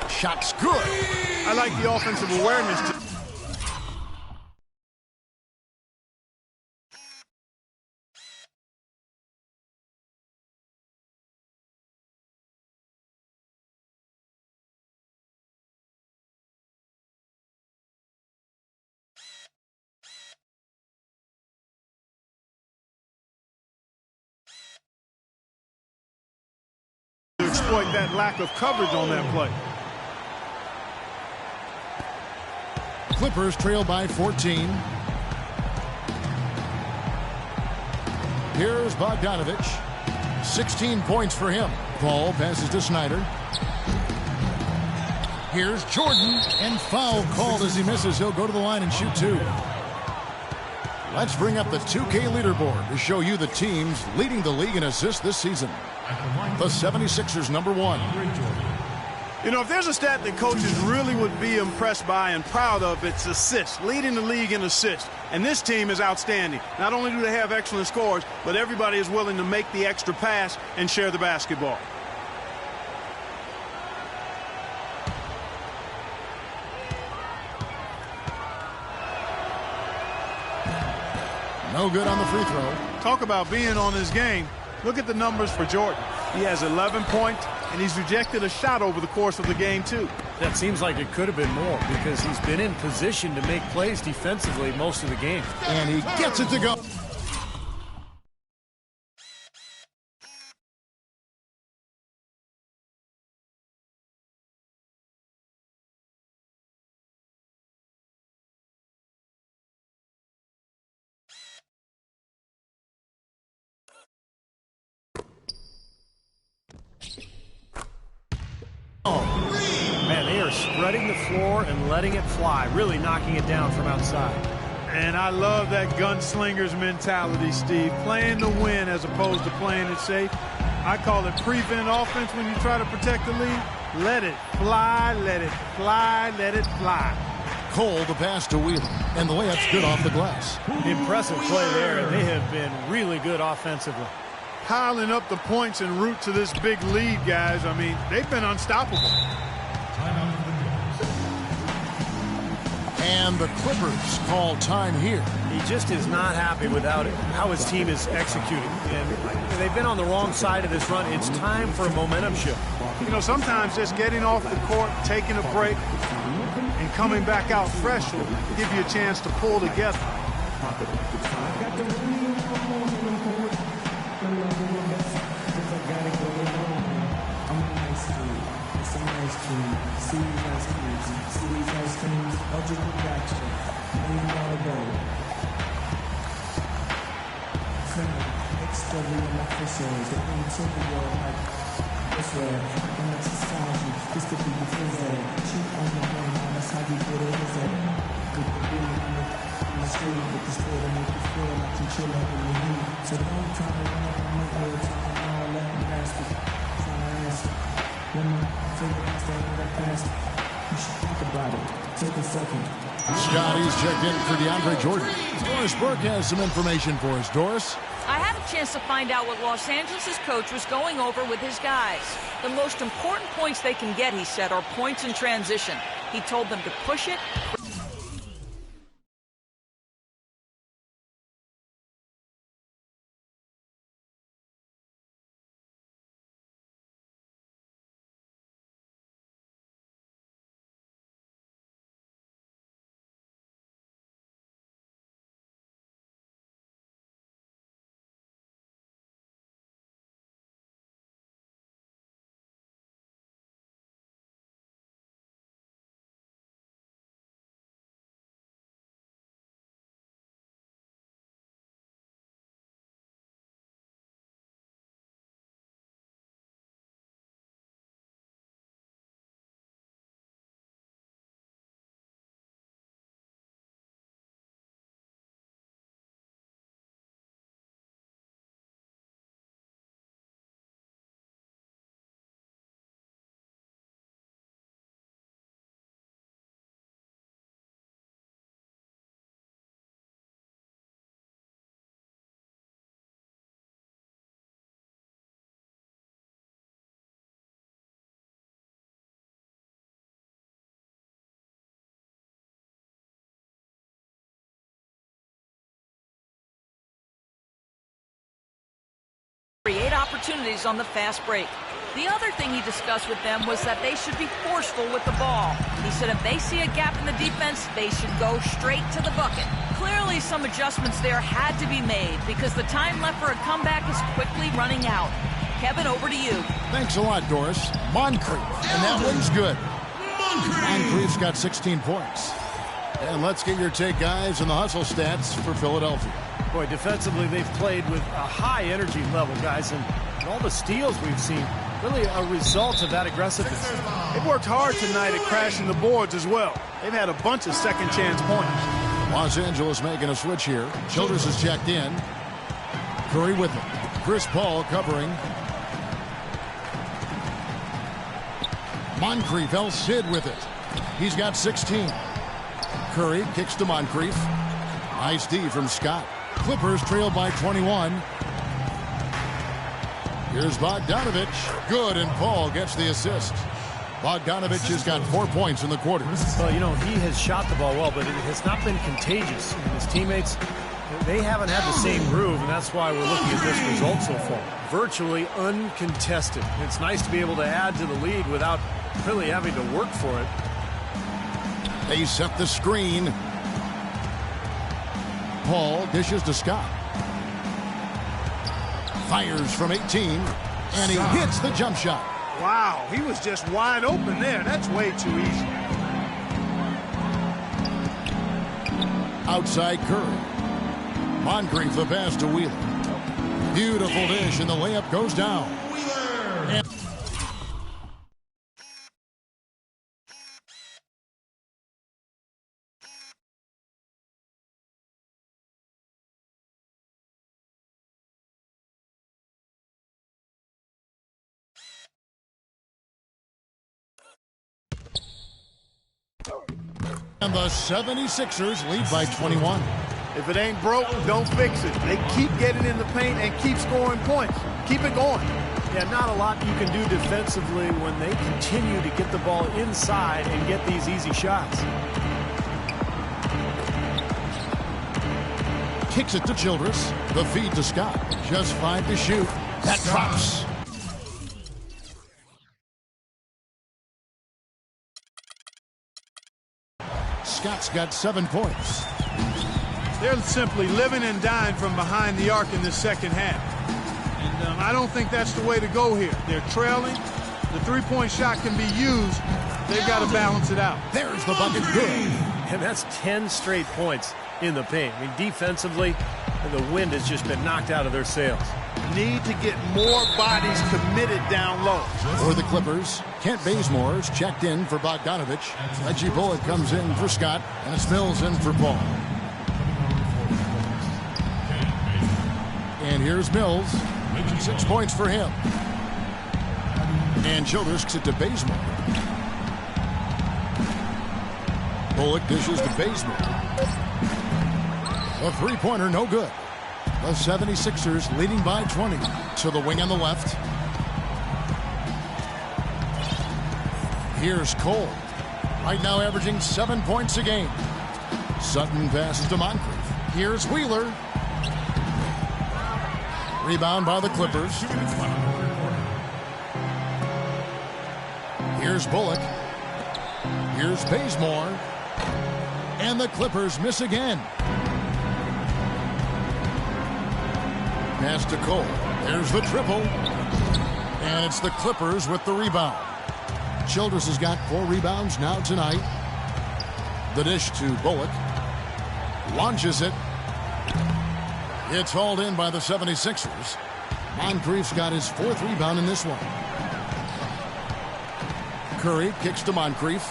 Shot's good. I like the offensive awareness. Exploit that lack of coverage on that play. Clippers trail by 14. Here's Bogdanovich. 16 points for him. Paul passes to Snyder. Here's Jordan, and foul called as he misses. He'll go to the line and shoot 2. Let's bring up the 2K leaderboard to show you the teams leading the league in assists this season. The 76ers number 1. You know, if there's a stat that coaches really would be impressed by and proud of, it's assists, leading the league in assists. And this team is outstanding. Not only do they have excellent scores, but everybody is willing to make the extra pass and share the basketball. No good on the free throw. Talk about being on his game. Look at the numbers for Jordan. He has 11 points, and he's rejected a shot over the course of the game, too. That seems like it could have been more because he's been in position to make plays defensively most of the game. And he gets it to go. Man, they are spreading the floor and letting it fly, really knocking it down from outside. And I love that gunslinger's mentality, Steve. Playing to win as opposed to playing it safe. I call it prevent offense when you try to protect the lead. Let it fly, let it fly, let it fly. Cole, the pass to Wheeler, and the layup's good off the glass. Impressive play there, and they have been really good offensively. Piling up the points en route to this big lead, guys. I mean, they've been unstoppable. And the Clippers call time here. He just is not happy with how his team is executing. And they've been on the wrong side of this run. It's time for a momentum shift. You know, sometimes just getting off the court, taking a break, and coming back out fresh will give you a chance to pull together. Scotty's checked in for DeAndre Jordan. Doris Burke has some information for us. Doris? I had a chance to find out what Los Angeles' coach was going over with his guys. The most important points they can get, he said, are points in transition. He told them to push it. Create opportunities on the fast break. The other thing he discussed with them was that they should be forceful with the ball. He said if they see a gap in the defense, they should go straight to the bucket. Clearly some adjustments there had to be made because the time left for a comeback is quickly running out. Kevin, over to you. Thanks a lot, Doris. Moncrief, and that one's good. Moncrief's got 16 points. And let's get your take, guys, on the hustle stats for Philadelphia. Boy, defensively, they've played with a high energy level, guys, and all the steals we've seen, really a result of that aggressiveness. They've worked hard tonight at crashing the boards as well. They've had a bunch of second chance points. Los Angeles making a switch here. Childress is checked in. Curry with it. Chris Paul covering. Moncrief, El Cid with it. He's got 16. Curry kicks to Moncrief. Nice D from Scott. Clippers trail by 21. Here's Bogdanovich. Good, and Paul gets the assist. Bogdanovich has got 4 points in the quarter. Well, you know, he has shot the ball well, but it has not been contagious. And his teammates, They haven't had the same groove, and that's why we're looking at this result so far. Virtually uncontested. It's nice to be able to add to the lead without really having to work for it. They set the screen. Paul dishes to Scott. Fires from 18, and he hits the jump shot. Wow, he was just wide open there. That's way too easy. Outside Curry. Moncrief the pass to Wheeler. Beautiful dish, and the layup goes down. And the 76ers lead by 21. If it ain't broke, don't fix it. They keep getting in the paint and keep scoring points. Keep it going. Yeah, not a lot you can do defensively when they continue to get the ball inside and get these easy shots. Kicks it to Childress. The feed to Scott. Just 5 to shoot. That drops. Scott's got 7 points. They're simply living and dying from behind the arc in the second half. And I don't think that's the way to go here. They're trailing. The three-point shot can be used. They've got to balance it out. There's the bucket. Good. And that's 10 straight points in the paint. I mean, defensively, the wind has just been knocked out of their sails. Need to get more bodies committed down low. For the Clippers, Kent Bazemore's checked in for Bogdanovich. Reggie Bullock comes in for Scott, and it's Mills in for Paul. And here's Mills. 6 points for him. And Childress kicks it to Bazemore. Bullock dishes to Bazemore. A three-pointer, no good. The 76ers leading by 20. To the wing on the left. Here's Cole. Right now averaging 7 points a game. Sutton passes to Moncrief. Here's Wheeler. Rebound by the Clippers. Here's Bullock. Here's Bazemore. And the Clippers miss again. Pass to Cole. There's the triple. And it's the Clippers with the rebound. Childress has got 4 rebounds now tonight. The dish to Bullock. Launches it. It's hauled in by the 76ers. Moncrief's got his 4th rebound in this one. Curry kicks to Moncrief.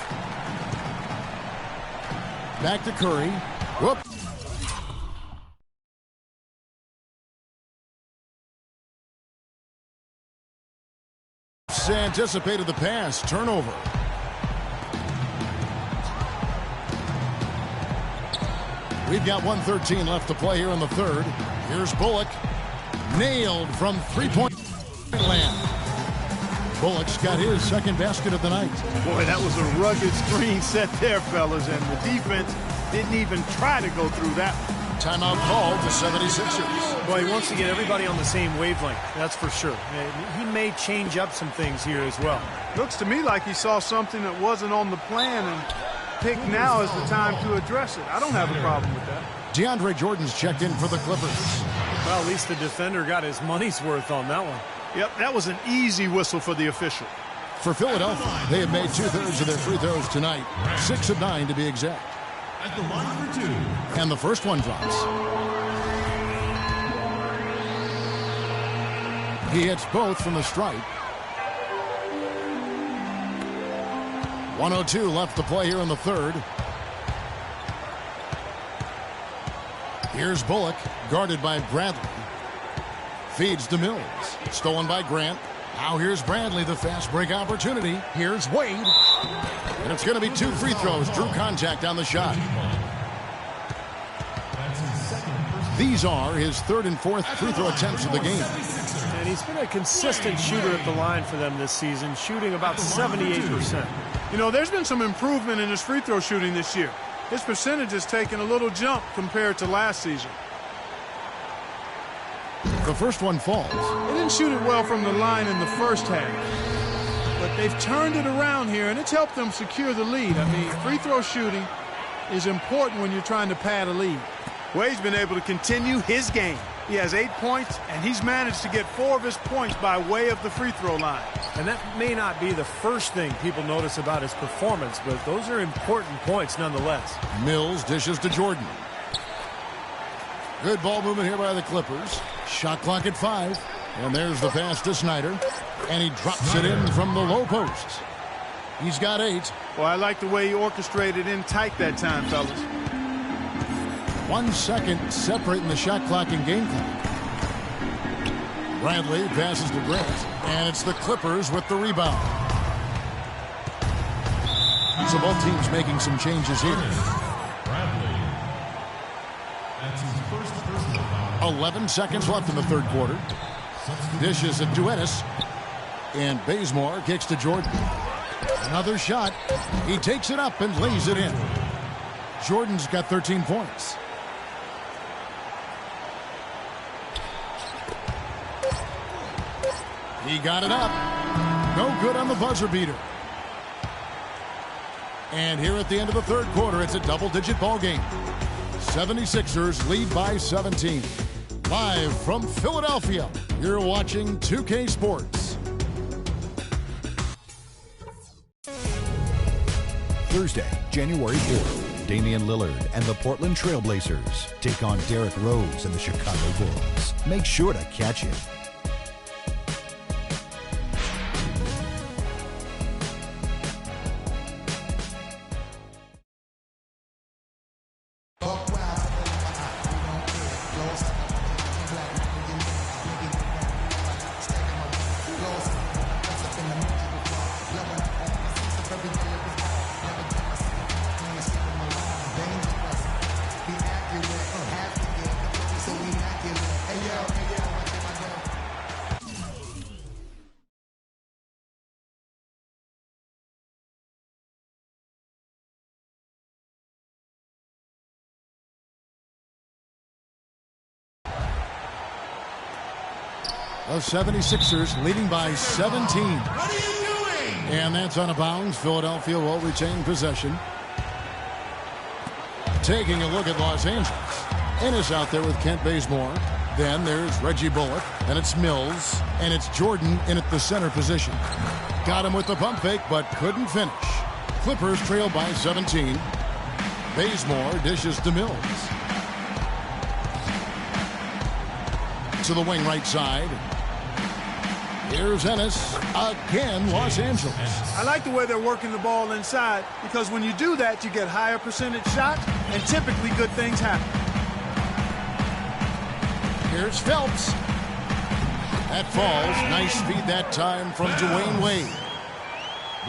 Back to Curry. Whoop. Anticipated the pass. Turnover. We've got 1:13 left to play here in the third. Here's Bullock. Nailed from three-point land. Bullock's got his second basket of the night. Boy, that was a rugged screen set there, fellas, and the defense didn't even try to go through that. Timeout called to 76ers. Well, he wants to get everybody on the same wavelength, that's for sure. He may change up some things here as well. Looks to me like he saw something that wasn't on the plan and picked now is the time to address it. I don't have a problem with that. DeAndre Jordan's checked in for the Clippers. Well, at least the defender got his money's worth on that one. Yep, that was an easy whistle for the official. For Philadelphia, they have made 2/3 of their free throws tonight. 6 of 9 to be exact. At the line for 2. And the first one drops. He hits both from the stripe. 1:02 left to play here in the third. Here's Bullock, guarded by Bradley. Feeds to Mills. Stolen by Grant. Now here's Bradley, the fast break opportunity. Here's Wade. And it's going to be 2 free throws. Drew contact on the shot. These are his 3rd and 4th free throw attempts of the game. And he's been a consistent shooter at the line for them this season, shooting about 78%. You know, there's been some improvement in his free throw shooting this year. His percentage has taken a little jump compared to last season. The first one falls. They didn't shoot it well from the line in the first half, but they've turned it around here, and it's helped them secure the lead. I mean, free throw shooting is important when you're trying to pad a lead. Wade's been able to continue his game. He has 8 points, and he's managed to get 4 of his points by way of the free throw line. And that may not be the first thing people notice about his performance, but those are important points nonetheless. Mills dishes to Jordan. Good ball movement here by the Clippers. Shot clock at 5. And there's the pass to Snyder. And he drops it in from the low post. He's got 8. Well, I like the way he orchestrated in tight that time, fellas. 1 second separating the shot clock and game clock. Bradley passes to Grant. And it's the Clippers with the rebound. So both teams making some changes here. Bradley. That's his first personal foul. 11 seconds left in the third quarter. Dishes at Duenas. And Bazemore kicks to Jordan. Another shot. He takes it up and lays it in. Jordan's got 13 points. He got it up. No good on the buzzer beater. And here at the end of the third quarter, it's a double-digit ball game. 76ers lead by 17. Live from Philadelphia, you're watching 2K Sports. Thursday, January 4th, Damian Lillard and the Portland Trailblazers take on Derrick Rose and the Chicago Bulls. Make sure to catch it. The 76ers leading by 17. What are you doing? And that's out of bounds. Philadelphia will retain possession. Taking a look at Los Angeles. Ennis out there with Kent Bazemore. Then there's Reggie Bullock. And it's Mills. And it's Jordan in at the center position. Got him with the pump fake, but couldn't finish. Clippers trail by 17. Bazemore dishes to Mills. To the wing right side. Here's Ennis. Again, Los Angeles. I like the way they're working the ball inside, because when you do that, you get higher percentage shots, and typically good things happen. Here's Phelps. That falls. Nice feed that time from Dwayne Wade.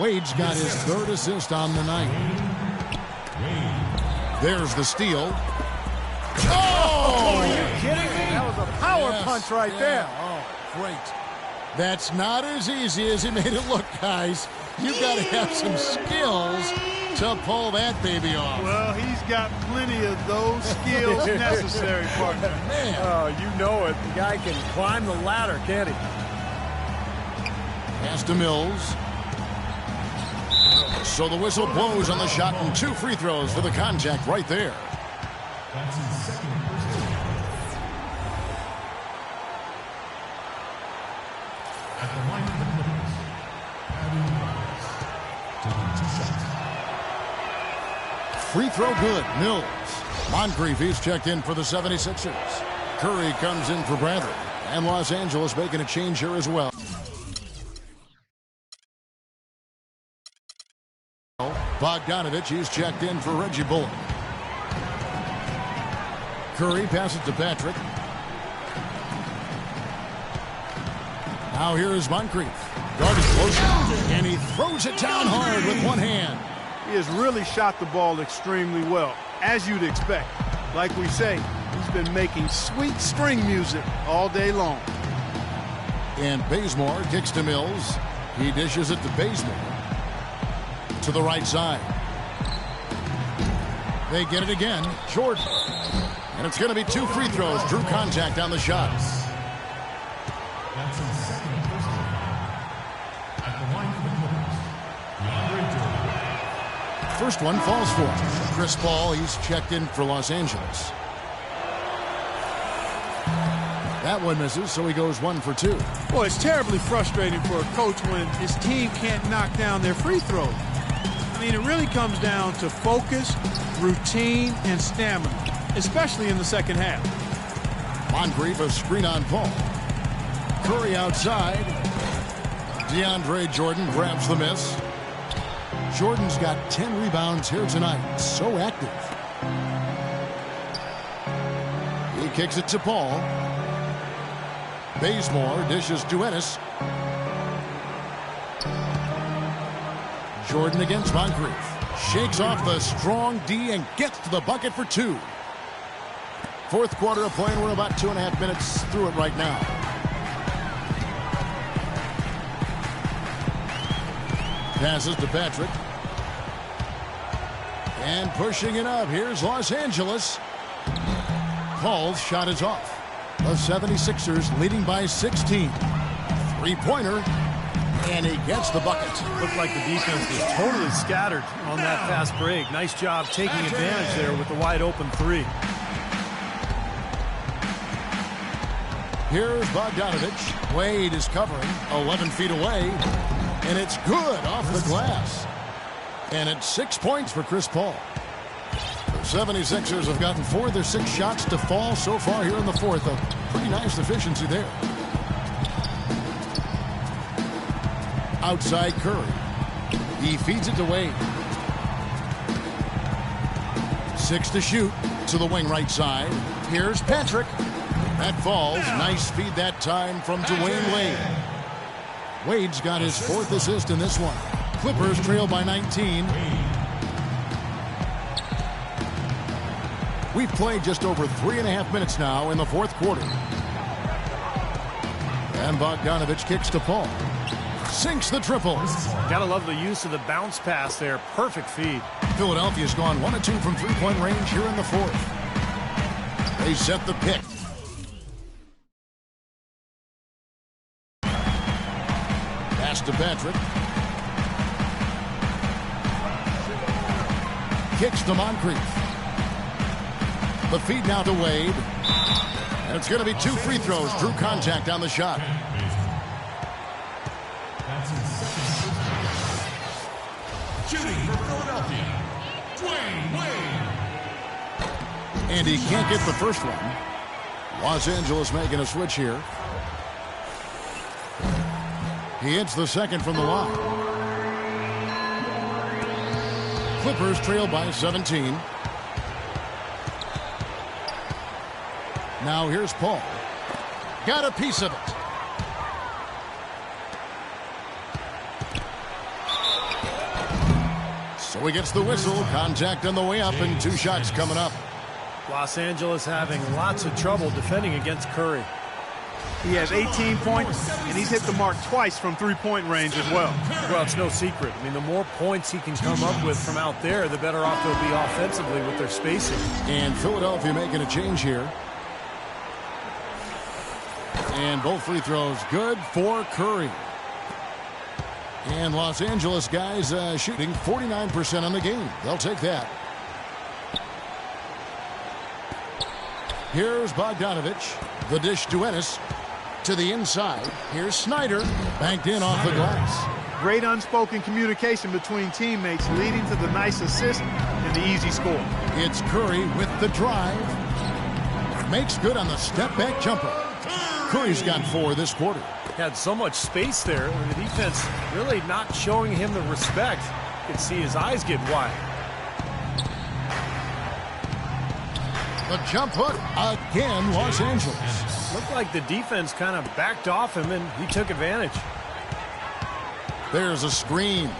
Wade's got his third assist on the night. There's the steal. Oh, are you kidding me? That was a power punch right there. Oh, great. That's not as easy as he made it look, guys. You've got to have some skills to pull that baby off. Well, he's got plenty of those skills necessary, partner. Man. Oh, you know it. The guy can climb the ladder, can't he? Pass to Mills. So the whistle blows on the shot and 2 free throws for the contact right there. That's his second personal foul. At the line of the Clippers, Patty Mills taking 2 shots. Free throw good. Mills. Moncrief, he's checked in for the 76ers. Curry comes in for Bradley. And Los Angeles making a change here as well. Bogdanovich, he's checked in for Reggie Bullock. Curry passes to Patrick. Now here is Moncrief. Guard is close, and he throws it down hard with one hand. He has really shot the ball extremely well, as you'd expect. Like we say, he's been making sweet string music all day long. And Bazemore kicks to Mills. He dishes it to Bazemore. To the right side. They get it again. Jordan. And it's going to be 2 free throws. Drew contact on the shots. first one falls for him. Chris Paul, he's checked in for Los Angeles. That one misses, so he goes 1 for 2. Boy, it's terribly frustrating for a coach when his team can't knock down their free throws. I mean, it really comes down to focus, routine, and stamina, especially in the second half. Moncrief, a screen on Paul. Curry outside. DeAndre Jordan grabs the miss. Jordan's got 10 rebounds here tonight. So active. He kicks it to Paul. Bazemore dishes to Ennis. Jordan against Moncrief. Shakes off the strong D and gets to the bucket for 2. Fourth quarter of play, and we're about 2.5 minutes through it right now. Passes to Patrick. And pushing it up. Here's Los Angeles. Paul's shot is off. The 76ers leading by 16. Three-pointer. And he gets the bucket. Looked like the defense was totally scattered on that fast break. Nice job taking advantage there with the wide open 3. Here's Bogdanovich. Wade is covering 11 feet away. And it's good off the glass. And it's 6 points for Chris Paul. The 76ers have gotten 4 of their 6 shots to fall so far here in the fourth. A pretty nice efficiency there. Outside Curry. He feeds it to Wade. 6 to shoot to the wing right side. Here's Patrick. That falls. Nice feed that time from Dwayne Wade. Wade's got his 4th assist in this one. Clippers trail by 19. We've played just over 3.5 minutes now in the fourth quarter. And Bogdanovich kicks to Paul. Sinks the triple. Gotta love the use of the bounce pass there. Perfect feed. Philadelphia's gone 1 of 2 from three-point range here in the fourth. They set the pick. Pass to Patrick. Kicks to Moncrief. The feed now to Wade. And it's going to be 2 free throws. Drew contact on the shot. Shooting for Philadelphia, Dwayne Wade. And he can't get the first one. Los Angeles making a switch here. He hits the second from the line. Clippers trail by 17. Now here's Paul. Got a piece of it. So he gets the whistle. Contact on the way up and 2 shots coming up. Los Angeles having lots of trouble defending against Curry. He has 18 points, and he's hit the mark twice from three-point range as well. Well, it's no secret. I mean, the more points he can come up with from out there, the better off they'll be offensively with their spacing. And Philadelphia making a change here. And both free throws good for Curry. And Los Angeles guys shooting 49% on the game. They'll take that. Here's Bogdanovich. The dish to Ennis. To the inside. Here's Snyder. Banked in off the glass. Great unspoken communication between teammates leading to the nice assist and the easy score. It's Curry with the drive. Makes good on the step-back jumper. Curry's got 4 this quarter. Had so much space there. The defense really not showing him the respect. You can see his eyes get wide. The jump hook again, Los Angeles. Looked like the defense kind of backed off him, and he took advantage. There's a screen.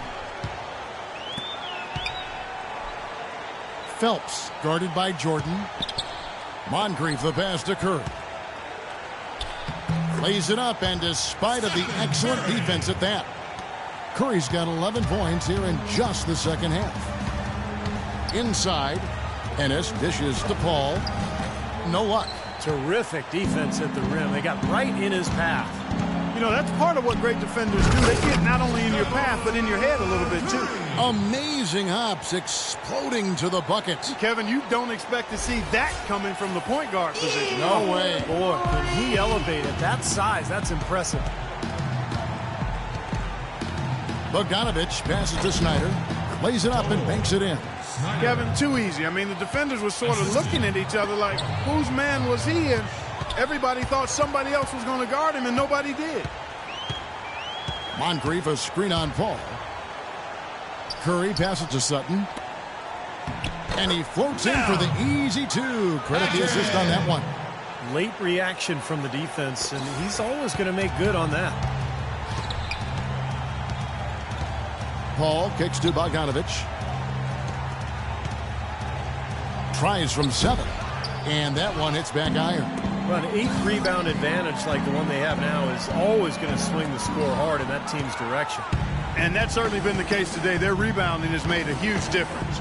Phelps guarded by Jordan. Moncrief the pass to Curry. Lays it up, and despite of the excellent defense at that, Curry's got 11 points here in just the second half. Inside, Ennis dishes to Paul. No luck. Terrific defense at the rim. They got right in his path. You know, that's part of what great defenders do. They get not only in your path, but in your head a little bit, too. Amazing hops exploding to the bucket. Kevin, you don't expect to see that coming from the point guard position. No way. Boy, can he elevate at that size? That's impressive. Bogdanovich passes to Snyder, lays it up and banks it in. Kevin, too easy. I mean, the defenders were sort of looking at each other like, whose man was he? And everybody thought somebody else was going to guard him, and nobody did. Moncrief, a screen on Paul. Curry passes to Sutton. And he floats in for the easy two. Credit the assist on that one. Late reaction from the defense, and he's always going to make good on that. Paul kicks to Bogdanovich. Tries from 7. And that one hits back iron. Well, an 8-rebound advantage like the one they have now is always going to swing the score hard in that team's direction. And that's certainly been the case today. Their rebounding has made a huge difference.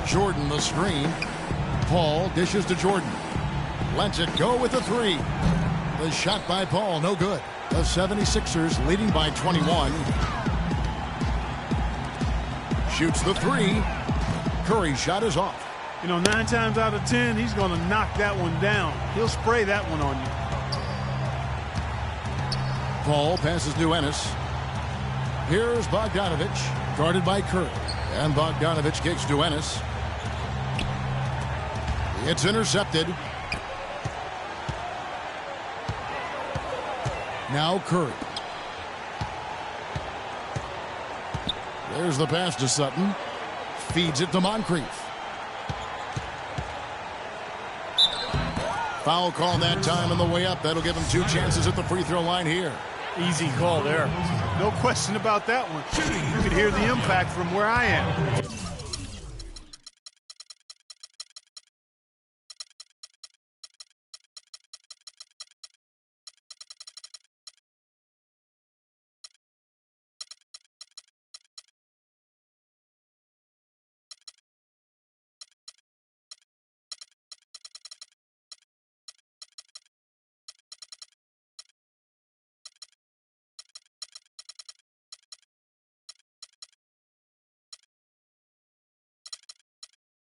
Jordan the screen. Paul dishes to Jordan. Lets it go with the 3. The shot by Paul, no good. The 76ers leading by 21. Shoots the 3. Curry's shot is off. You know, 9 times out of 10, he's going to knock that one down. He'll spray that one on you. Paul passes to Ennis. Here's Bogdanovich, guarded by Curry. And Bogdanovich kicks to Ennis. It's intercepted. Now Curry. There's the pass to Sutton. Feeds it to Moncrief. Foul call that time on the way up. That'll give him 2 chances at the free throw line here. Easy call there. No question about that one. You could hear the impact from where I am.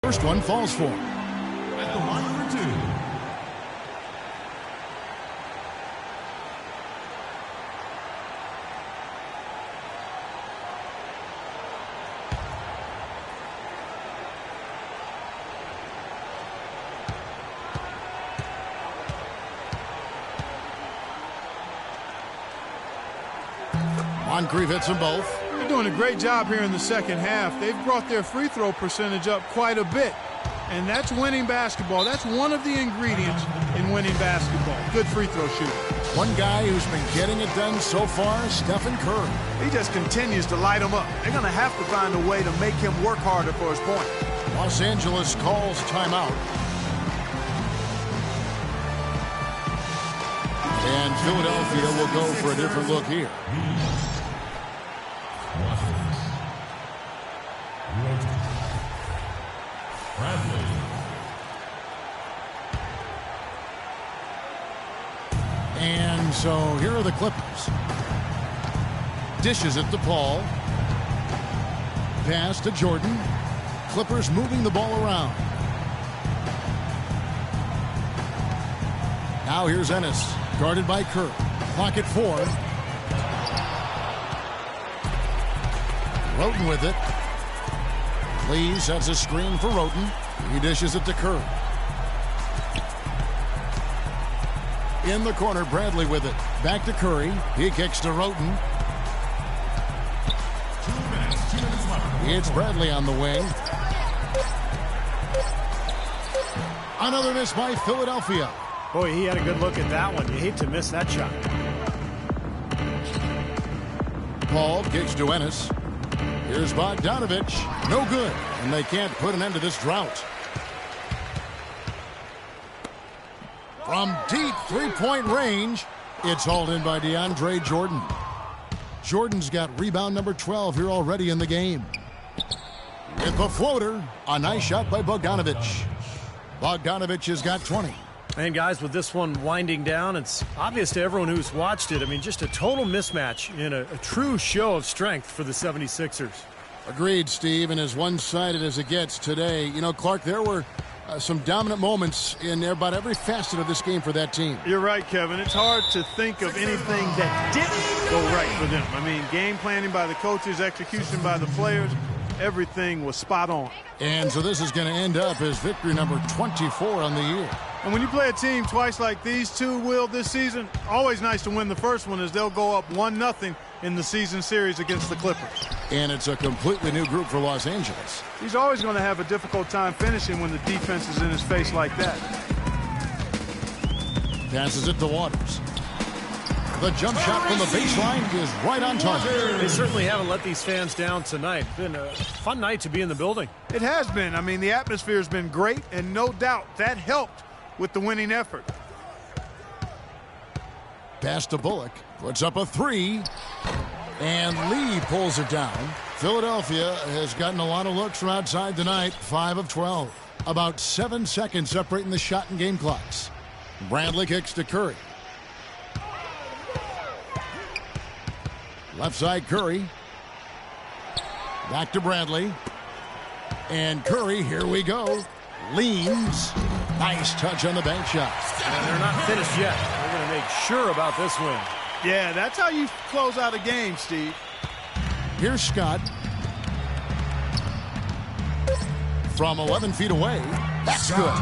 First one falls for him. At the line for 2. Moncrief hits them both. They're doing a great job here in the second half. They've brought their free throw percentage up quite a bit. And that's winning basketball. That's one of the ingredients in winning basketball. Good free throw shooter. One guy who's been getting it done so far, Stephen Curry. He just continues to light them up. They're going to have to find a way to make him work harder for his point. Los Angeles calls timeout. And Philadelphia will go for a different look here. And so here are the Clippers. Dishes it to Paul. Pass to Jordan. Clippers moving the ball around. Now here's Ennis, guarded by Curry. Clock at 4. Roten with it. Lee sets a screen for Roten. He dishes it to Curry. In the corner, Bradley with it. Back to Curry. He kicks to Roten. 2 minutes left. It's Bradley on the way. Another miss by Philadelphia. Boy, he had a good look at that one. You hate to miss that shot. Paul kicks to Ennis. Here's Bogdanovich. No good. And they can't put an end to this drought. From deep three-point range, it's hauled in by DeAndre Jordan. Jordan's got rebound number 12 here already in the game. With the floater, a nice shot by Bogdanovich. Bogdanovich has got 20. And guys, with this one winding down, it's obvious to everyone who's watched it. I mean, just a total mismatch in a true show of strength for the 76ers. Agreed, Steve, and as one-sided as it gets today. You know, Clark, there were some dominant moments in there about every facet of this game for that team. You're right, Kevin. It's hard to think of anything that didn't go right for them. I mean, game planning by the coaches, execution by the players, everything was spot on. And so this is going to end up as victory number 24 on the year. And when you play a team twice like these two will this season, always nice to win the first one as they'll go up 1-0 in the season series against the Clippers. And it's a completely new group for Los Angeles. He's always going to have a difficult time finishing when the defense is in his face like that. Passes it to Waters. The jump shot from the baseline is right on target. They certainly haven't let these fans down tonight. It's been a fun night to be in the building. It has been. I mean, the atmosphere has been great, and no doubt that helped with the winning effort. Pass to Bullock. Puts up a three. And Lee pulls it down. Philadelphia has gotten a lot of looks from outside tonight. 5 of 12. About 7 seconds separating the shot and game clocks. Bradley kicks to Curry. Left side Curry. Back to Bradley. And Curry, here we go. Leans. Nice touch on the bank shot. And they're not finished yet. They're going to make sure about this win. Yeah, that's how you close out a game, Steve. Here's Scott. From 11 feet away. That's good.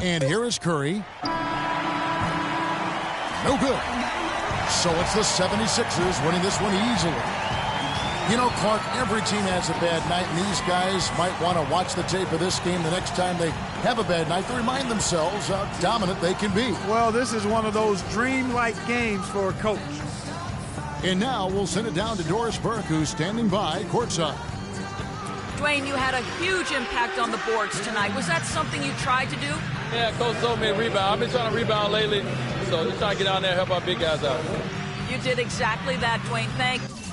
And here is Curry. No good. So it's the 76ers winning this one easily. You know, Clark, every team has a bad night, and these guys might want to watch the tape of this game the next time they have a bad night to remind themselves how dominant they can be. Well, this is one of those dream-like games for a coach. And now we'll send it down to Doris Burke, who's standing by courtside. Dwayne, you had a huge impact on the boards tonight. Was that something you tried to do? Yeah, Coach told me to rebound. I've been trying to rebound lately, so just trying to get out there and help our big guys out. You did exactly that, Dwayne. Thanks.